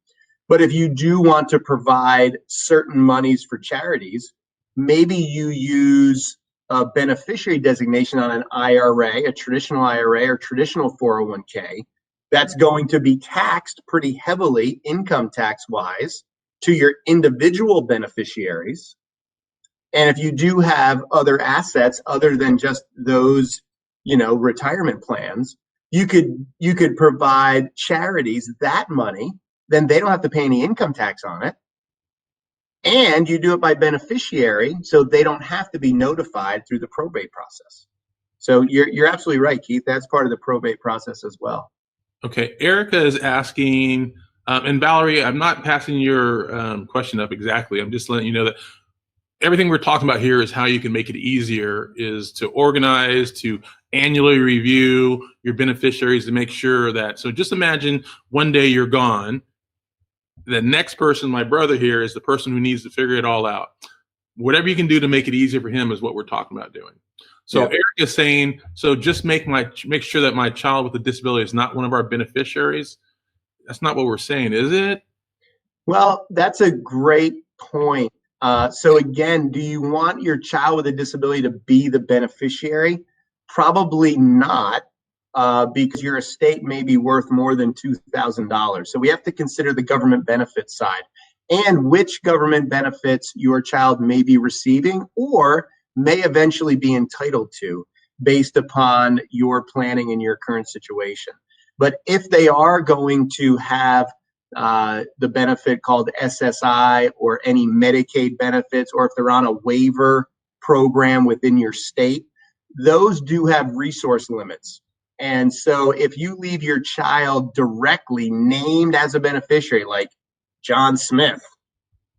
But if you do want to provide certain monies for charities, maybe you use a beneficiary designation on an IRA, a traditional IRA or traditional 401k, that's going to be taxed pretty heavily, income tax wise, to your individual beneficiaries. And if you do have other assets other than just those, retirement plans, you could provide charities that money, then they don't have to pay any income tax on it. And you do it by beneficiary, so they don't have to be notified through the probate process. So you're absolutely right, Keith. That's part of the probate process as well. Okay, Erica is asking, and Valerie, I'm not passing your question up exactly. I'm just letting you know that everything we're talking about here is how you can make it easier, is to organize, to annually review your beneficiaries to make sure that, so just imagine one day you're gone. The next person, my brother here, is the person who needs to figure it all out. Whatever you can do to make it easier for him is what we're talking about doing. So Eric is saying, so just make sure that my child with a disability is not one of our beneficiaries. That's not what we're saying, is it? Well, that's a great point. So again, do you want your child with a disability to be the beneficiary? Probably not, because your estate may be worth more than $2,000. So we have to consider the government benefit side and which government benefits your child may be receiving or may eventually be entitled to based upon your planning and your current situation. But if they are going to have the benefit called SSI or any Medicaid benefits, or if they're on a waiver program within your state, those do have resource limits. And so if you leave your child directly named as a beneficiary, like John Smith,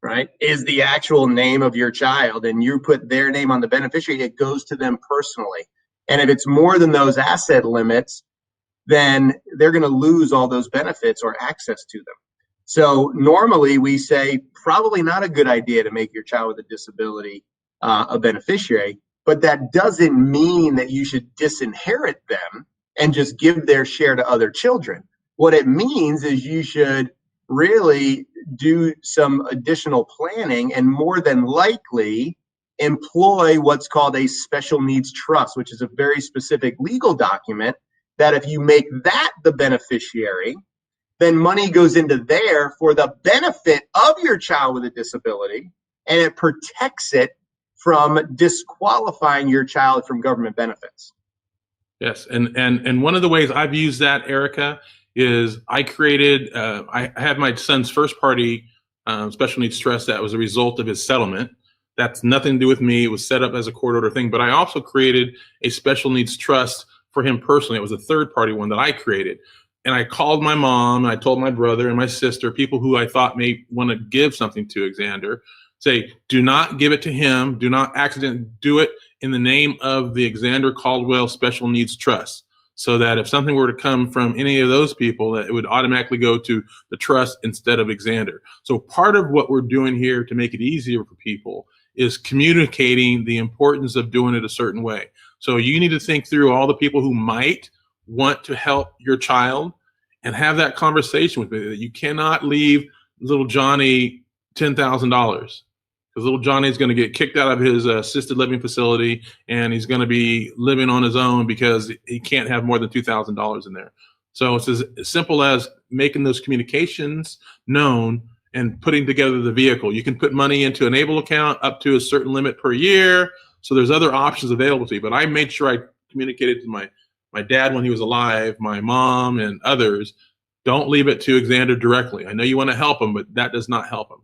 right, is the actual name of your child, and you put their name on the beneficiary, it goes to them personally. And if it's more than those asset limits, then they're going to lose all those benefits or access to them. So normally we say probably not a good idea to make your child with a disability a beneficiary, but that doesn't mean that you should disinherit them and just give their share to other children. What it means is you should really do some additional planning and more than likely employ what's called a special needs trust, which is a very specific legal document that if you make that the beneficiary, then money goes into there for the benefit of your child with a disability, and it protects it from disqualifying your child from government benefits. Yes, and one of the ways I've used that, Erica, is I created, I had my son's first party special needs trust that was a result of his settlement. That's nothing to do with me. It was set up as a court order thing, but I also created a special needs trust for him personally. It was a third party one that I created. And I called my mom, and I told my brother and my sister, people who I thought may want to give something to Xander, say, do not give it to him. Do not accidentally do it in the name of the Xander Caldwell Special Needs Trust, so that if something were to come from any of those people, that it would automatically go to the trust instead of Xander. So part of what we're doing here to make it easier for people is communicating the importance of doing it a certain way. So you need to think through all the people who might want to help your child and have that conversation with me. You cannot leave little Johnny $10,000, because little Johnny is going to get kicked out of his assisted living facility, and he's going to be living on his own because he can't have more than $2,000 in there. So it's as simple as making those communications known and putting together the vehicle. You can put money into an ABLE account up to a certain limit per year. So there's other options available to you. But I made sure I communicated to my dad when he was alive, my mom, and others. Don't leave it to Xander directly. I know you want to help him, but that does not help him.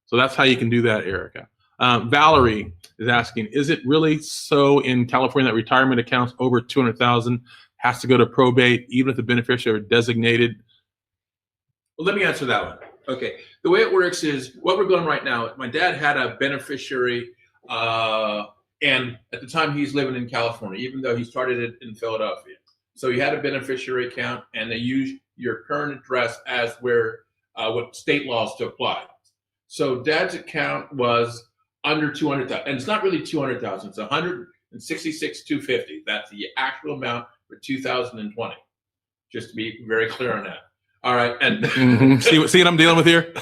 So that's how you can do that, Erica. Valerie is asking, is it really so in California that retirement accounts over $200,000 has to go to probate even if the beneficiary are designated? Well, let me answer that one. Okay. The way it works is what we're going right now. My dad had a beneficiary, and at the time he's living in California, even though he started it in Philadelphia. So he had a beneficiary account, and they use your current address as where what state laws to apply. So Dad's account was under 200,000, and it's not really 200,000. It's 166,250. That's the actual amount for 2020. Just to be very clear on that. All right, and see what I'm dealing with here?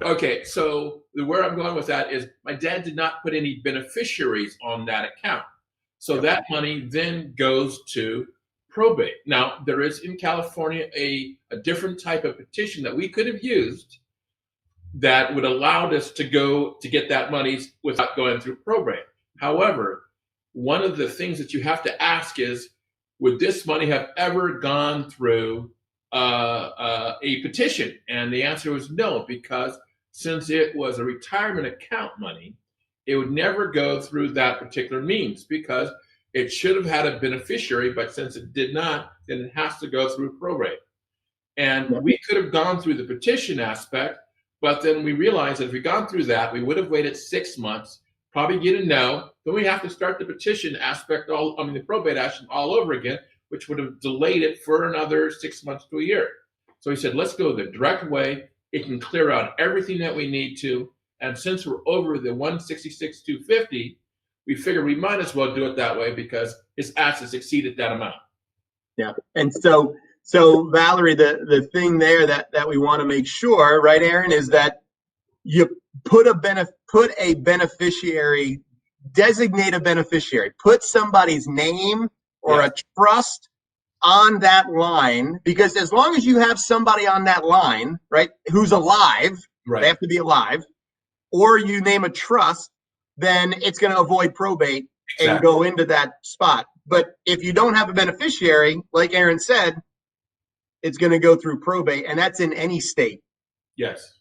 Okay, so where I'm going with that is my dad did not put any beneficiaries on that account. So that money then goes to probate. Now, there is in California a different type of petition that we could have used that would allow us to get that money without going through probate. However, one of the things that you have to ask is, would this money have ever gone through a petition? And the answer was no, because since it was a retirement account money, it would never go through that particular means, because it should have had a beneficiary, but since it did not, then it has to go through probate. And we could have gone through the petition aspect, but then we realized that if we gone through that, we would have waited 6 months, probably get a no, then we have to start the petition aspect, the probate action all over again, which would have delayed it for another 6 months to a year. So he said, let's go the direct way. It can clear out everything that we need to. And since we're over the 166,250, we figured we might as well do it that way because his assets exceeded that amount. Yeah. And so Valerie, the thing there that we want to make sure, right, Aaron, is that you put a beneficiary, designate a beneficiary, put somebody's name or a trust on that line, because as long as you have somebody on that line, right, who's alive, Right. They have to be alive, or you name a trust, then it's going to avoid probate and go into that spot. But if you don't have a beneficiary, like Aaron said, it's going to go through probate, and that's in any state. Yes.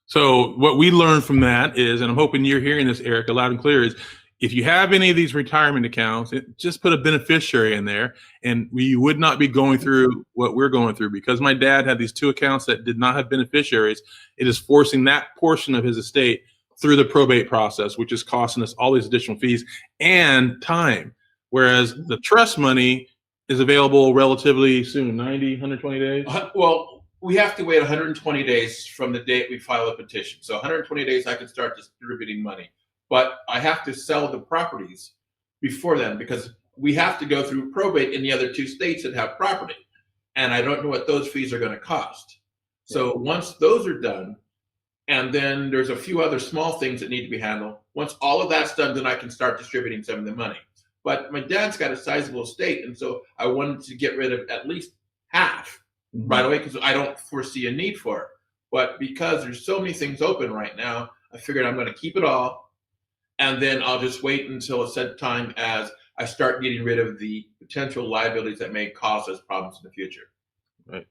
So what we learned from that is, and I'm hoping you're hearing this, Erica, loud and clear, is if you have any of these retirement accounts, just put a beneficiary in there, and we would not be going through what we're going through. Because my dad had these two accounts that did not have beneficiaries, it is forcing that portion of his estate through the probate process, which is costing us all these additional fees and time. Whereas the trust money is available relatively soon, 90, 120 days? Well, we have to wait 120 days from the date we file a petition. So 120 days, I can start distributing money. But I have to sell the properties before then, because we have to go through probate in the other two states that have property. And I don't know what those fees are going to cost. So once those are done, and then there's a few other small things that need to be handled. Once all of that's done, then I can start distributing some of the money. But my dad's got a sizable estate, and so I wanted to get rid of at least half right away, because I don't foresee a need for it. But because there's so many things open right now, I figured I'm going to keep it all, and then I'll just wait until a set time as I start getting rid of the potential liabilities that may cause us problems in the future. Right.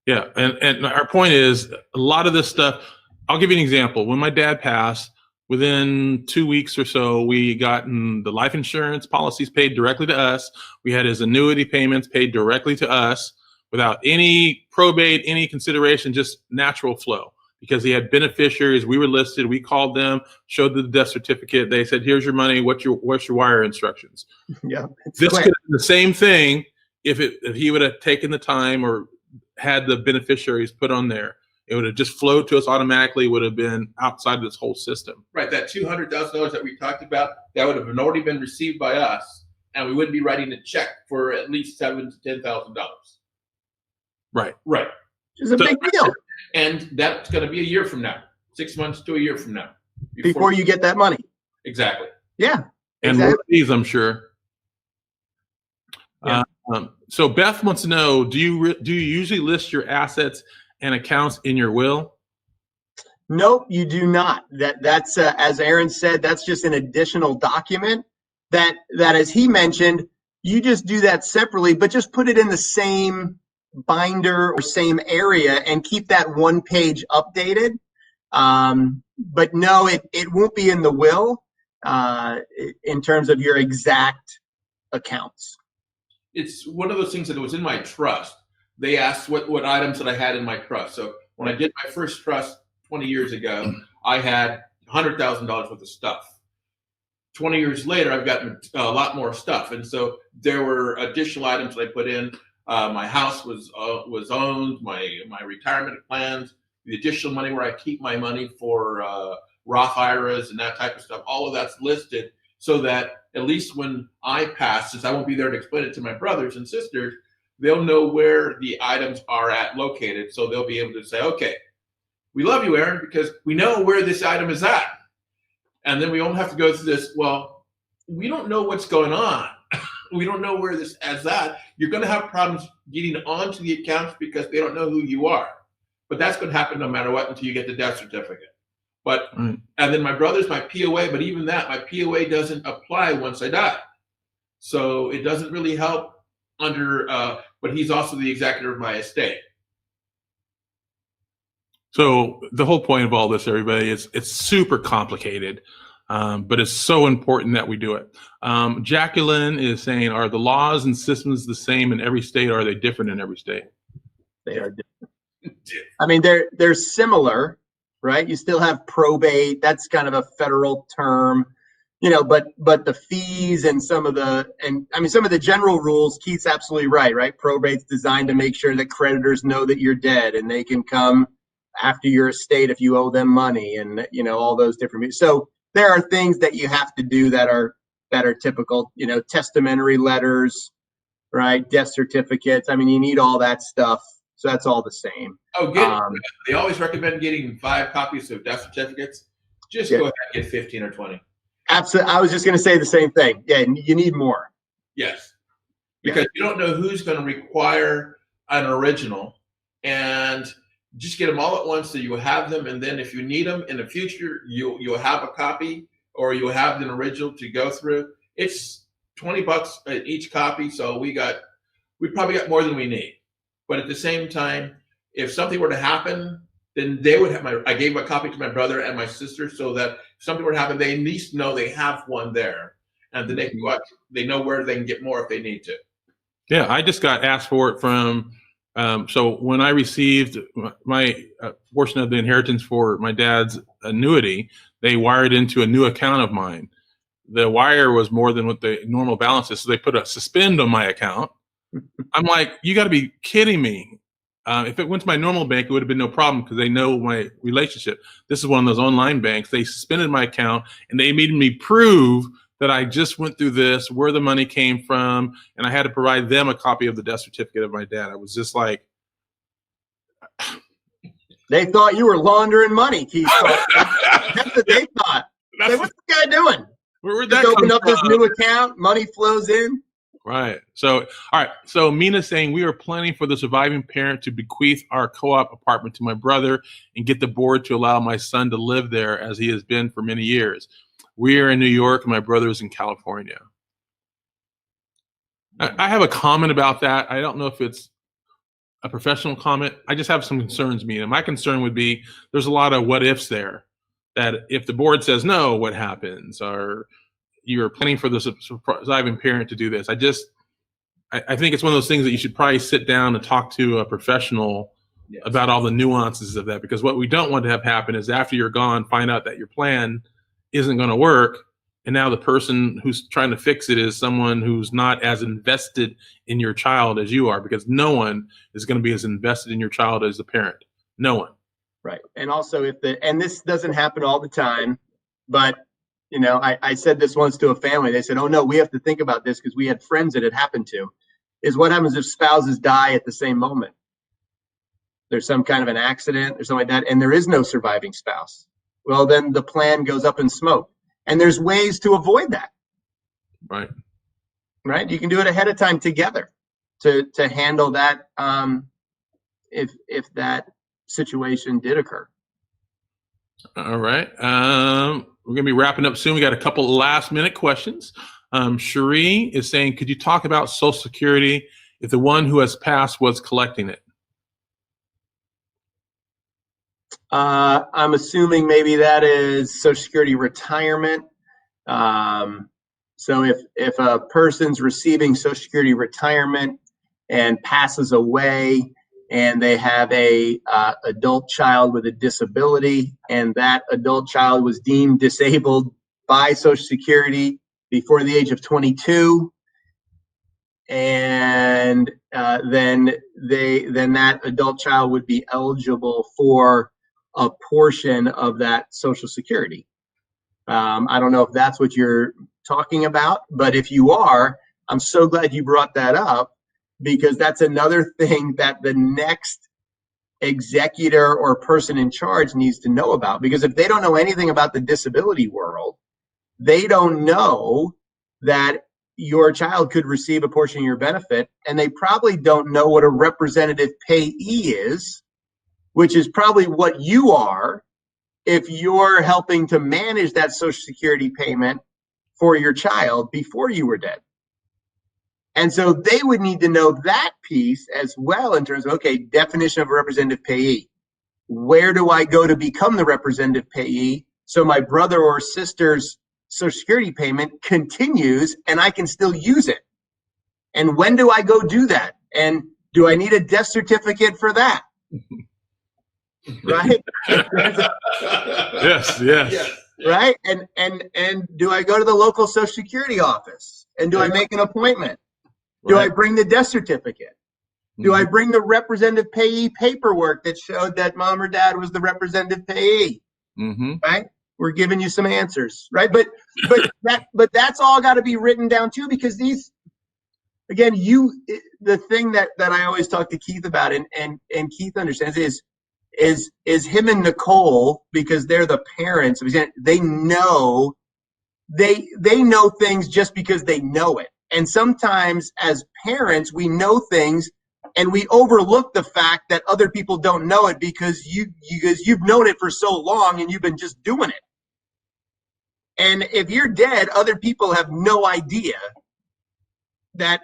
Yeah, and our point is a lot of this stuff. I'll give you an example. When my dad passed, within 2 weeks or so, we gotten the life insurance policies paid directly to us. We had his annuity payments paid directly to us without any probate, any consideration, just natural flow. Because he had beneficiaries, we were listed. We called them, showed them the death certificate. They said, "Here's your money. What's your wire instructions?" Yeah, it's This quick. could have been the same thing if he would have taken the time or had the beneficiaries put on there. It would have just flowed to us automatically, would have been outside of this whole system. Right, that $200,000 that we talked about, that would have already been received by us, and we wouldn't be writing a check for at least $7,000 to $10,000. Right. Right, Which is a So- big deal and that's going to be a year from now, 6 months to a year from now. before you get that money. Exactly. Yeah, And exactly. more fees, I'm sure. Yeah. So Beth wants to know: do you usually list your assets and accounts in your will? Nope, you do not. That's as Aaron said, that's just an additional document that as he mentioned, you just do that separately, but just put it in the same binder or same area and keep that one page updated. But no, it won't be in the will in terms of your exact accounts. It's one of those things that it was in my trust. They asked what items that I had in my trust. So when I did my first trust 20 years ago, I had $100,000 worth of stuff. 20 years later, I've gotten a lot more stuff. And so there were additional items that I put in. My house was owned, my retirement plans, the additional money where I keep my money for Roth IRAs and that type of stuff. All of that's listed so that at least when I pass, since I won't be there to explain it to my brothers and sisters, they'll know where the items are located. So they'll be able to say, okay, we love you, Aaron, because we know where this item is at. And then we don't have to go through this, well, we don't know what's going on. We don't know where this is at. You're going to have problems getting onto the accounts because they don't know who you are. But that's going to happen no matter what until you get the death certificate. But and then my brother's my POA, but even that, my POA doesn't apply once I die. So it doesn't really help under, but he's also the executor of my estate. So the whole point of all this, everybody, is it's super complicated, but it's so important that we do it. Jacqueline is saying, are the laws and systems the same in every state, or are they different in every state? They are different. I mean, they're similar, right? You still have probate. That's kind of a federal term, but the fees and some of the general rules, Keith's absolutely right, right? Probate's designed to make sure that creditors know that you're dead and they can come after your estate if you owe them money and, all those different. So there are things that you have to do that are typical, testamentary letters, right? Death certificates. I mean, you need all that stuff. So that's all the same. Oh, they always recommend getting 5 copies of death certificates. Just go ahead and get 15 or 20. Absolutely. I was just going to say the same thing. Yeah, you need more. Yes, because you don't know who's going to require an original, and just get them all at once so you have them. And then if you need them in the future, you'll have a copy or you'll have an original to go through. It's $20 each copy, so we probably got more than we need. But at the same time, if something were to happen, then they would have I gave a copy to my brother and my sister so that if something were to happen, they at least know they have one there. And then they can go out, they know where they can get more if they need to. Yeah, I just got asked for it from, so when I received my portion of the inheritance for my dad's annuity, they wired into a new account of mine. The wire was more than what the normal balance is, so they put a suspend on my account. I'm like, you got to be kidding me. If it went to my normal bank, it would have been no problem because they know my relationship. This is one of those online banks. They suspended my account and they made me prove that I just went through this, where the money came from, and I had to provide them a copy of the death certificate of my dad. I was just like, they thought you were laundering money, Keith. That's what they thought. Hey, what's the guy doing? Where'd Just that come opened up this from? new account, money flows in. Right. So, all right. So Mina's saying we are planning for the surviving parent to bequeath our co-op apartment to my brother and get the board to allow my son to live there as he has been for many years. We are in New York and my brother is in California. I have a comment about that. I don't know if it's a professional comment, I just have some concerns. And my concern would be there's a lot of what ifs there. That if the board says no, what happens? Or you're planning for the surviving parent to do this. I think it's one of those things that you should probably sit down and talk to a professional about all the nuances of that, because what we don't want to have happen is after you're gone, find out that your plan isn't going to work. And now the person who's trying to fix it is someone who's not as invested in your child as you are, because no one is going to be as invested in your child as the parent. No one. Right. And also and this doesn't happen all the time, but I said this once to a family. They said, "Oh no, we have to think about this because we had friends that it happened to," is what happens if spouses die at the same moment. There's some kind of an accident or something like that, and there is no surviving spouse. Well, then the plan goes up in smoke. And there's ways to avoid that. Right. Right. You can do it ahead of time together to handle that if that situation did occur. All right. We're going to be wrapping up soon. We got a couple last minute questions. Cherie is saying, could you talk about Social Security if the one who has passed was collecting it? I'm assuming maybe that is Social Security retirement. So if a person's receiving Social Security retirement and passes away, and they have a adult child with a disability, and that adult child was deemed disabled by Social Security before the age of 22, and then that adult child would be eligible for a portion of that Social Security. I don't know if that's what you're talking about, but if you are, I'm so glad you brought that up, because that's another thing that the next executor or person in charge needs to know about. Because if they don't know anything about the disability world, they don't know that your child could receive a portion of your benefit, and they probably don't know what a representative payee is, which is probably what you are if you're helping to manage that Social Security payment for your child before you were dead. And so they would need to know that piece as well in terms of, okay, definition of a representative payee. Where do I go to become the representative payee so my brother or sister's Social Security payment continues and I can still use it? And when do I go do that? And do I need a death certificate for that? Right? Yes. Right? And do I go to the local Social Security office? And do I make an appointment? Do I bring the death certificate? Do I bring the representative payee paperwork that showed that mom or dad was the representative payee? Right? We're giving you some answers, right? But that's all got to be written down too, because these, again, the thing that I always talk to Keith about, and Keith understands is him and Nicole, because they're the parents. They know things just because they know it. And sometimes as parents, we know things and we overlook the fact that other people don't know it because you've known it for so long and you've been just doing it. And if you're dead, other people have no idea that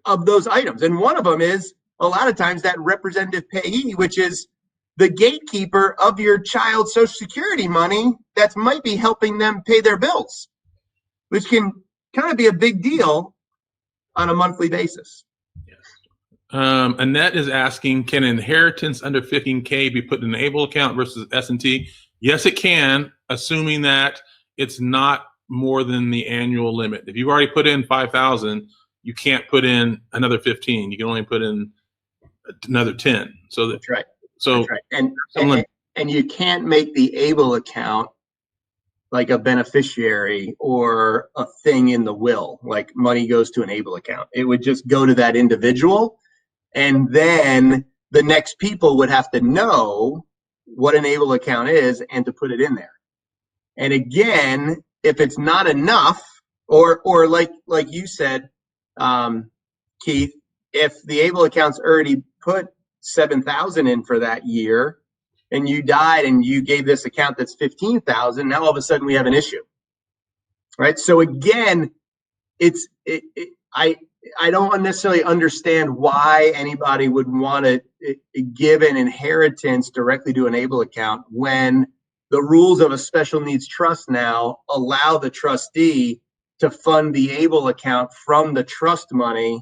of those items. And one of them is a lot of times that representative payee, which is the gatekeeper of your child's Social Security money that might be helping them pay their bills, which can kind of be a big deal on a monthly basis. Annette is asking, can inheritance under 15K be put in an ABLE account versus S&T? Yes, it can, assuming that it's not more than the annual limit. If you've already put in 5,000, you can't put in another 15. You can only put in another 10. So that's right. So that's right. And you can't make the ABLE account like a beneficiary or a thing in the will, like money goes to an ABLE account. It would just go to that individual, and then the next people would have to know what an ABLE account is and to put it in there. And again, if it's not enough, or like you said, Keith, if the ABLE account's already put 7,000 in for that year, and you died and you gave this account that's 15,000, now all of a sudden we have an issue, right? So again, I don't necessarily understand why anybody would want to give an inheritance directly to an ABLE account when the rules of a special needs trust now allow the trustee to fund the ABLE account from the trust money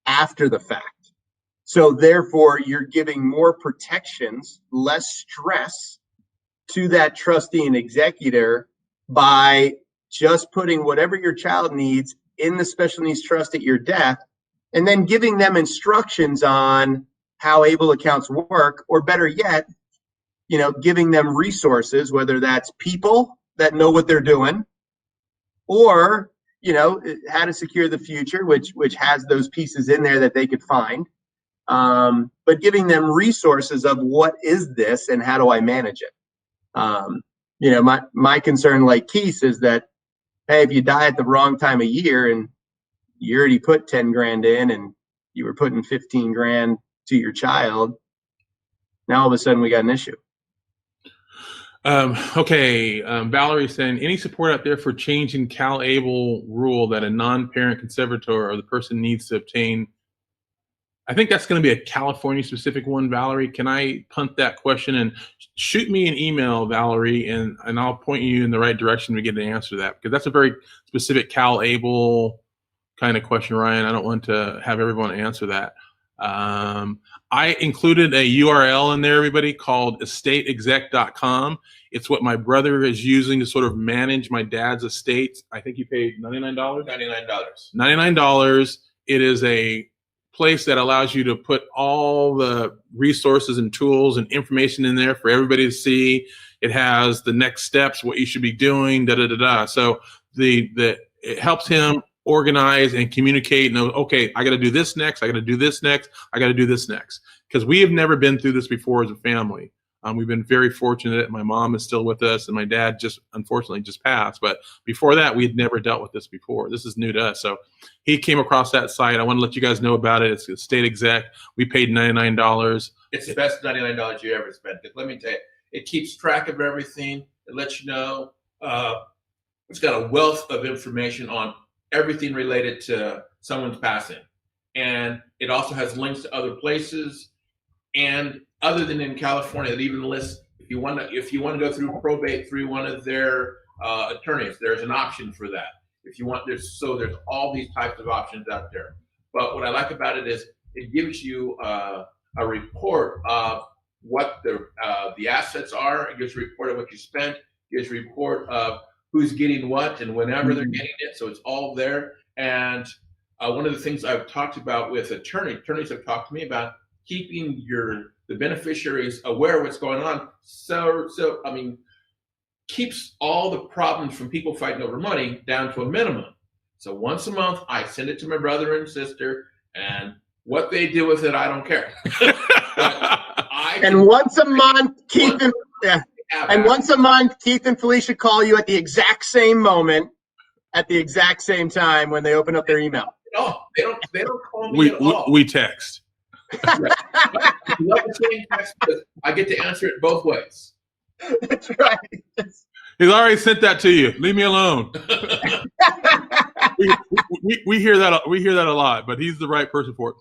after the fact. So therefore, you're giving more protections, less stress to that trustee and executor by just putting whatever your child needs in the special needs trust at your death, and then giving them instructions on how ABLE accounts work, or better yet, giving them resources, whether that's people that know what they're doing, or how to secure the future, which has those pieces in there that they could find, but giving them resources of what is this and how do I manage it. My concern, like Keith, is that, hey, if you die at the wrong time of year and you already put 10 grand in and you were putting 15 grand to your child, now all of a sudden we got an issue. Okay. Valerie saying, any support out there for changing CalAble rule that a non-parent conservator or the person needs to obtain? I think that's going to be a California specific one, Valerie. Can I punt that question and shoot me an email, Valerie, and I'll point you in the right direction to get an answer to that, because that's a very specific CalAble kind of question, Ryan. I don't want to have everyone answer that. I included a URL in there, everybody, called estateexec.com. It's what my brother is using to sort of manage my dad's estate. I think he paid $99? $99. It is a place that allows you to put all the resources and tools and information in there for everybody to see. It has the next steps, what you should be doing, So it helps him organize and communicate and know, okay, I got to do this next. I got to do this next. I got to do this next. Because we have never been through this before as a family. We've been very fortunate. My mom is still with us, and my dad unfortunately just passed. But before that, we had never dealt with this before. This is new to us. So he came across that site. I want to let you guys know about it. It's Estate Exec. We paid $99. It's the best $99 you ever spent. Let me tell you, it keeps track of everything. It lets you know. It's got a wealth of information on everything related to someone's passing. And it also has links to other places. And other than in California, it even lists, if you want to go through probate through one of their attorneys, there's an option for that. If you want, there's all these types of options out there. But what I like about it is it gives you a report of what the assets are. It gives a report of what you spent. It gives a report of who's getting what and whenever they're getting it. So it's all there. And one of the things I've talked about with attorneys have talked to me about keeping the beneficiaries aware of what's going on. So I mean, keeps all the problems from people fighting over money down to a minimum. So once a month, I send it to my brother and sister, and what they do with it, I don't care. Once a month, Keith and Felicia call you at the exact same moment, at the exact same time when they open up their email. Oh, they don't call me at all. We text. I love the same text because I get to answer it both ways. That's right. He's already sent that to you. Leave me alone. we hear that a lot, but he's the right person for it.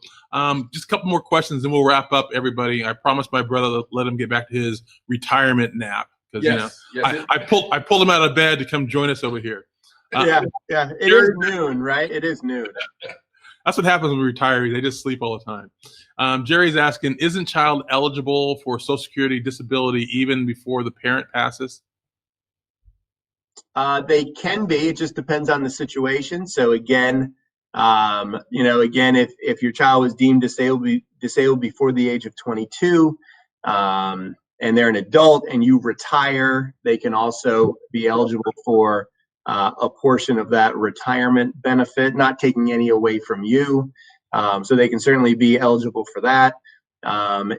Just a couple more questions, and we'll wrap up, everybody. I promised my brother to let him get back to his retirement nap because I pulled him out of bed to come join us over here. Yeah. It is noon, right? It is noon. That's what happens with retirees. They just sleep all the time. Jerry's asking, isn't child eligible for Social Security disability even before the parent passes? They can be. It just depends on the situation. So again, if your child was deemed disabled before the age of 22, and they're an adult and you retire, they can also be eligible for a portion of that retirement benefit, not taking any away from you. So they can certainly be eligible for that.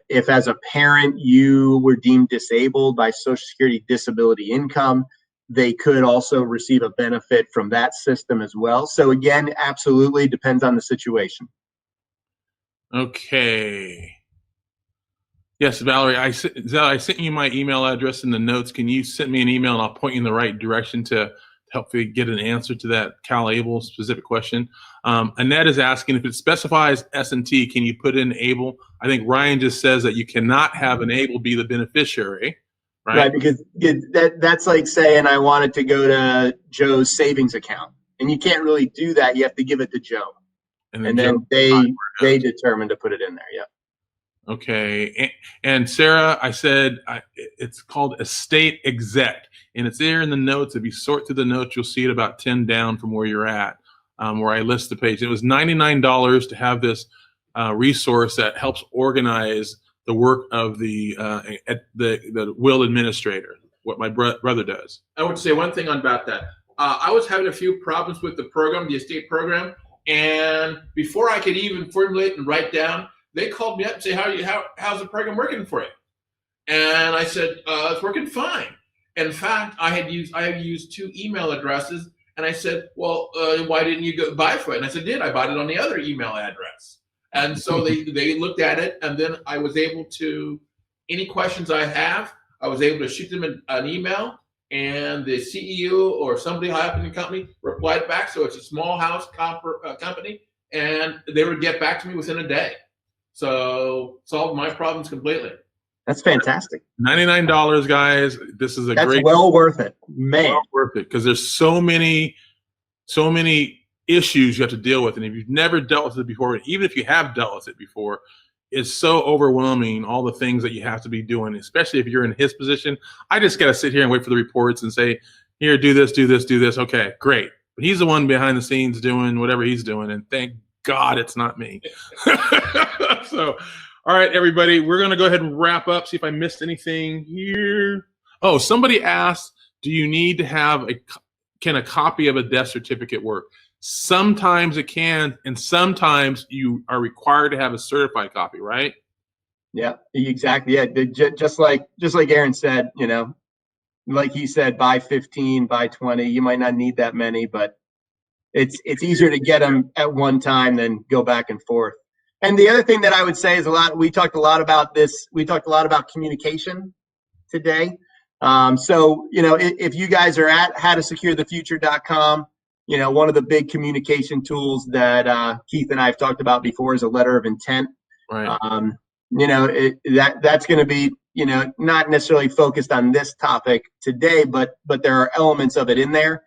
If as a parent you were deemed disabled by Social Security disability income, they could also receive a benefit from that system as well. So again, absolutely depends on the situation. Okay. Yes, Valerie, I sent you my email address in the notes. Can you send me an email and I'll point you in the right direction to hopefully get an answer to that Cal Able specific question. Annette is asking if it specifies S&T, can you put in Able? I think Ryan just says that you cannot have an Able be the beneficiary, right? Right, because that's like saying I want it to go to Joe's savings account, and you can't really do that. You have to give it to Joe, and then they determine to put it in there. Yeah. Okay, and Sarah, I said it's called estate exec, and it's there in the notes. If you sort through the notes, you'll see it about 10 down from where you're at, where I list the page. It was $99 to have this resource that helps organize the work of the will administrator, what my brother does. I would say one thing about that. I was having a few problems with the program, the estate program, and before I could even formulate and write down, they called me up and say, how's the program working for you? And I said, it's working fine. In fact, I have used 2 email addresses, and I said, well, why didn't you go buy for it? And I said, I bought it on the other email address. And so they looked at it, and then I was able to, any questions I have, I was able to shoot them an email, and the CEO or somebody high up in the company replied back. So it's a small house company, and they would get back to me within a day. So solved my problems completely. That's fantastic. $99, guys. This is That's great. well worth it, man. Well worth it, because there's so many issues you have to deal with, and if you've never dealt with it before, even if you have dealt with it before, it's so overwhelming, all the things that you have to be doing, especially if you're in his position. I just got to sit here and wait for the reports and say, here, do this, do this, do this. Okay, great. But he's the one behind the scenes doing whatever he's doing, and thank God it's not me. So, all right, everybody, we're going to go ahead and wrap up, see if I missed anything here. Oh, somebody asked, do you need to have can a copy of a death certificate work? Sometimes it can, and sometimes you are required to have a certified copy, right? Yeah, exactly. Yeah, just like Aaron said, like he said, buy 15, buy 20. You might not need that many, but it's easier to get them at one time than go back and forth. And the other thing that I would say is we talked a lot about this. We talked a lot about communication today. So, if you guys are at howtosecurethefuture.com, one of the big communication tools that Keith and I have talked about before is a letter of intent. Right. That's going to be, not necessarily focused on this topic today, but there are elements of it in there.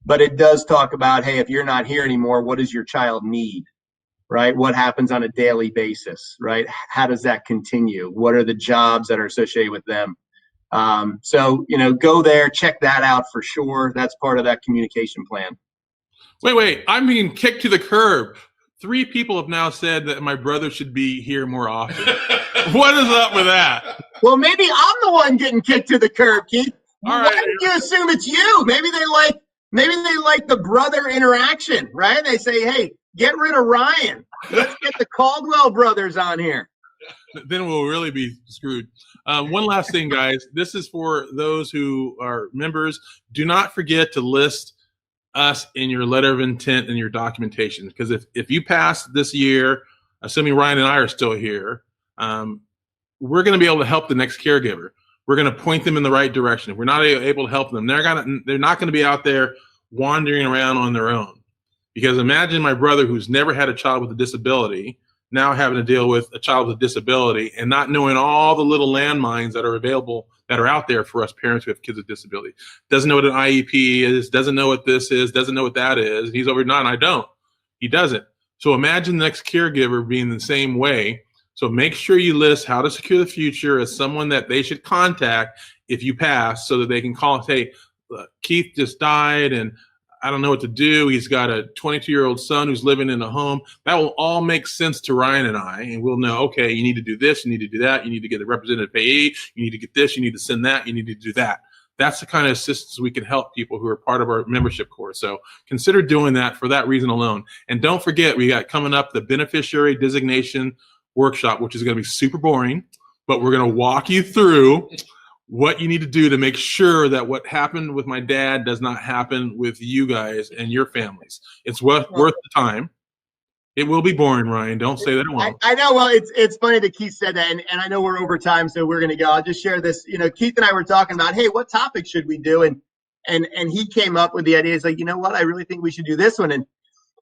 But it does talk about, hey, if you're not here anymore, what does your child need? Right? What happens on a daily basis? Right? How does that continue? What are the jobs that are associated with them? So, go there, check that out for sure. That's part of that communication plan. Wait, I'm being kicked to the curb. 3 people have now said that my brother should be here more often. What is up with that? Well, maybe I'm the one getting kicked to the curb, Keith. All Why right. did you assume it's you? Maybe they like the brother interaction, right? They say, hey, get rid of Ryan. Let's get the Caldwell brothers on here. Then we'll really be screwed. One last thing, guys. This is for those who are members. Do not forget to list us in your letter of intent and your documentation, because if you pass this year, assuming Ryan and I are still here, we're going to be able to help the next caregiver. We're going to point them in the right direction. If we're not able to help them, they're not going to be out there wandering around on their own. Because imagine my brother, who's never had a child with a disability, now having to deal with a child with a disability and not knowing all the little landmines that are available, that are out there for us parents who have kids with disability. Doesn't know what an IEP is, doesn't know what this is, doesn't know what that is. He's over, I don't. He doesn't. So imagine the next caregiver being the same way. So make sure you list How to Secure the Future as someone that they should contact if you pass, so that they can call and say, Keith just died and I don't know what to do. He's got a 22-year-old son who's living in a home. That will all make sense to Ryan and I, and we'll know, okay, you need to do this, you need to do that, you need to get a representative payee, you need to get this, you need to send that, you need to do that. That's the kind of assistance we can help people who are part of our membership course. So consider doing that for that reason alone. And don't forget, we got coming up the beneficiary designation workshop, which is going to be super boring, but we're going to walk you through what you need to do to make sure that what happened with my dad does not happen with you guys and your families. It's worth the time. It will be boring, Ryan. Don't say that it won't. I know. Well, it's funny that Keith said that, and I know we're over time, so we're going to go. I'll just share this. Keith and I were talking about, hey, what topic should we do? And and he came up with the idea. He's like, you know what? I really think we should do this one. And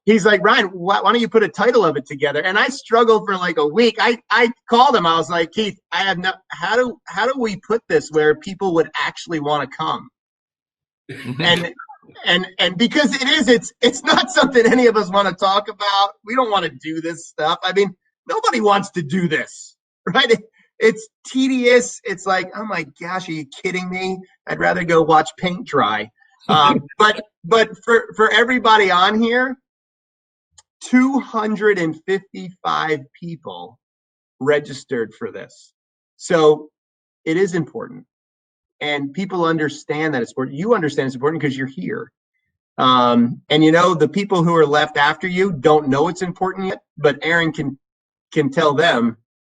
he's like, Ryan, why don't you put a title of it together? And I struggled for like a week. I called him. I was like, Keith, I have no. How do we put this where people would actually want to come? And because it's not something any of us want to talk about. We don't want to do this stuff. I mean, nobody wants to do this, right? It's tedious. It's like, oh my gosh, are you kidding me? I'd rather go watch paint dry. But for everybody on here, 255 people registered for this. So it is important. And people understand that it's important. You understand it's important because you're here. And the people who are left after you don't know it's important yet, but Aaron can tell them.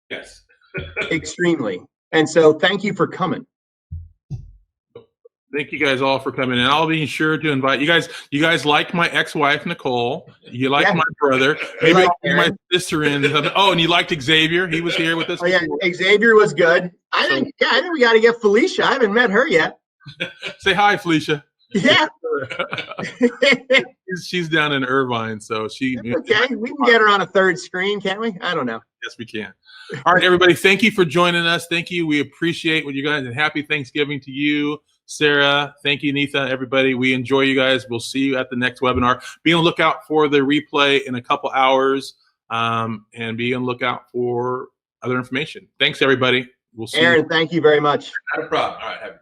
Yes. Extremely. And so thank you for coming. Thank you guys all for coming in. I'll be sure to invite you guys. You guys like my ex-wife, Nicole. You like my brother. Maybe I'll bring my sister in. Oh, and you liked Xavier. He was here with us. Oh, yeah. Xavier was good. I think we got to get Felicia. I haven't met her yet. Say hi, Felicia. Yeah. She's down in Irvine, so she. Okay, we can get her on a third screen, can't we? I don't know. Yes, we can. All right, everybody. Thank you for joining us. Thank you. We appreciate what you guys, and happy Thanksgiving to you, Sarah. Thank you, Neetha. Everybody, we enjoy you guys. We'll see you at the next webinar. Be on the lookout for the replay in a couple hours, and be on the lookout for other information. Thanks, everybody. We'll see. Aaron, thank you very much. Not a problem. All right. Happy